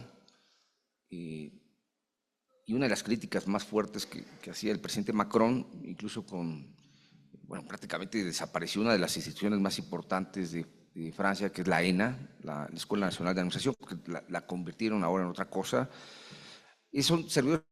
y una de las críticas más fuertes que hacía el presidente Macron, incluso bueno, prácticamente desapareció una de las instituciones más importantes de Francia, que es la ENA, la Escuela Nacional de Administración, porque la convirtieron ahora en otra cosa. Y son servidores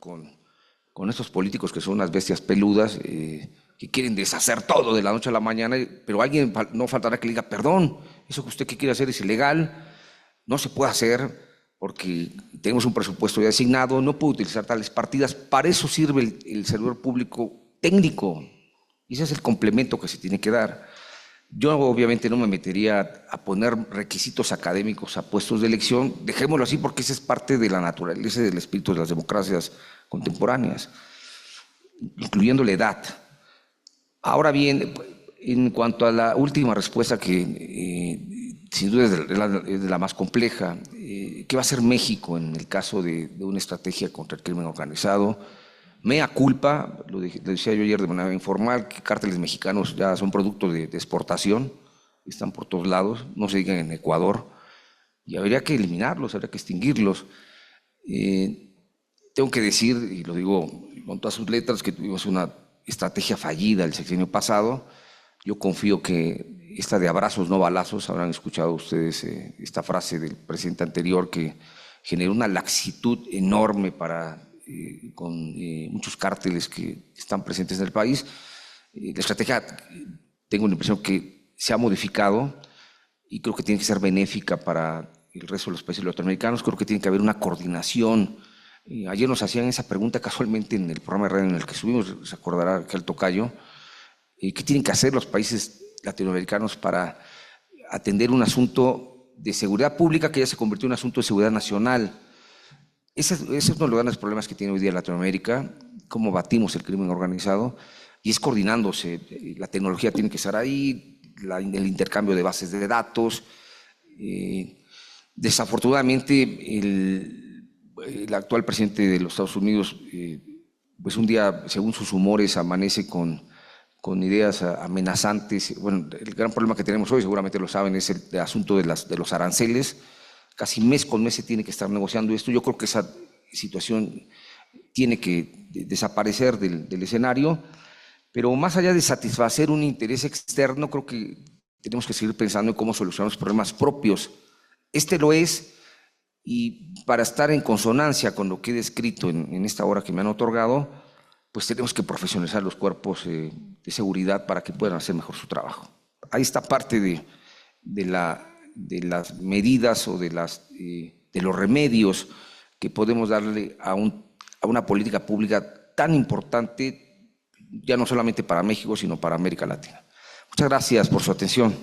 con estos políticos que son unas bestias peludas, que quieren deshacer todo de la noche a la mañana, pero alguien no faltará que le diga, perdón, eso que usted que quiere hacer es ilegal, no se puede hacer porque tenemos un presupuesto ya asignado, no puede utilizar tales partidas, para eso sirve el servidor público técnico, Y ese es el complemento que se tiene que dar. Yo obviamente no me metería a poner requisitos académicos a puestos de elección, dejémoslo así porque esa es parte de la naturaleza y del espíritu de las democracias contemporáneas, incluyendo la edad. Ahora bien, en cuanto a la última respuesta, que sin duda es de la más compleja, ¿qué va a hacer México en el caso de una estrategia contra el crimen organizado? Mea culpa, lo decía yo ayer de manera informal, que cárteles mexicanos ya son productos de exportación, están por todos lados, no se digan en Ecuador, y habría que eliminarlos, habría que extinguirlos. Tengo que decir, y lo digo con todas sus letras, que tuvimos una estrategia fallida el sexenio pasado. Yo confío que esta de abrazos no balazos, habrán escuchado ustedes esta frase del presidente anterior, que generó una laxitud enorme con muchos cárteles que están presentes en el país. La estrategia, tengo la impresión que se ha modificado y creo que tiene que ser benéfica para el resto de los países latinoamericanos. Creo que tiene que haber una coordinación. Ayer nos hacían esa pregunta casualmente en el programa de radio en el que subimos, se acordará aquel tocayo, ¿qué tienen que hacer los países latinoamericanos para atender un asunto de seguridad pública que ya se convirtió en un asunto de seguridad nacional? Ese es uno de los grandes problemas que tiene hoy día Latinoamérica, cómo batimos el crimen organizado, y es coordinándose. La tecnología tiene que estar ahí, el intercambio de bases de datos. Desafortunadamente, el actual presidente de los Estados Unidos, pues un día, según sus humores, amanece con ideas amenazantes. Bueno, el gran problema que tenemos hoy, seguramente lo saben, es el asunto de los aranceles. Casi mes con mes se tiene que estar negociando esto. Yo creo que esa situación tiene que desaparecer del escenario, pero más allá de satisfacer un interés externo, creo que tenemos que seguir pensando en cómo solucionar los problemas propios. Este lo es, y para estar en consonancia con lo que he descrito en esta hora que me han otorgado, pues tenemos que profesionalizar los cuerpos de seguridad para que puedan hacer mejor su trabajo. Ahí está parte de las medidas o de los remedios que podemos darle a una política pública tan importante, ya no solamente para México, sino para América Latina. Muchas gracias por su atención.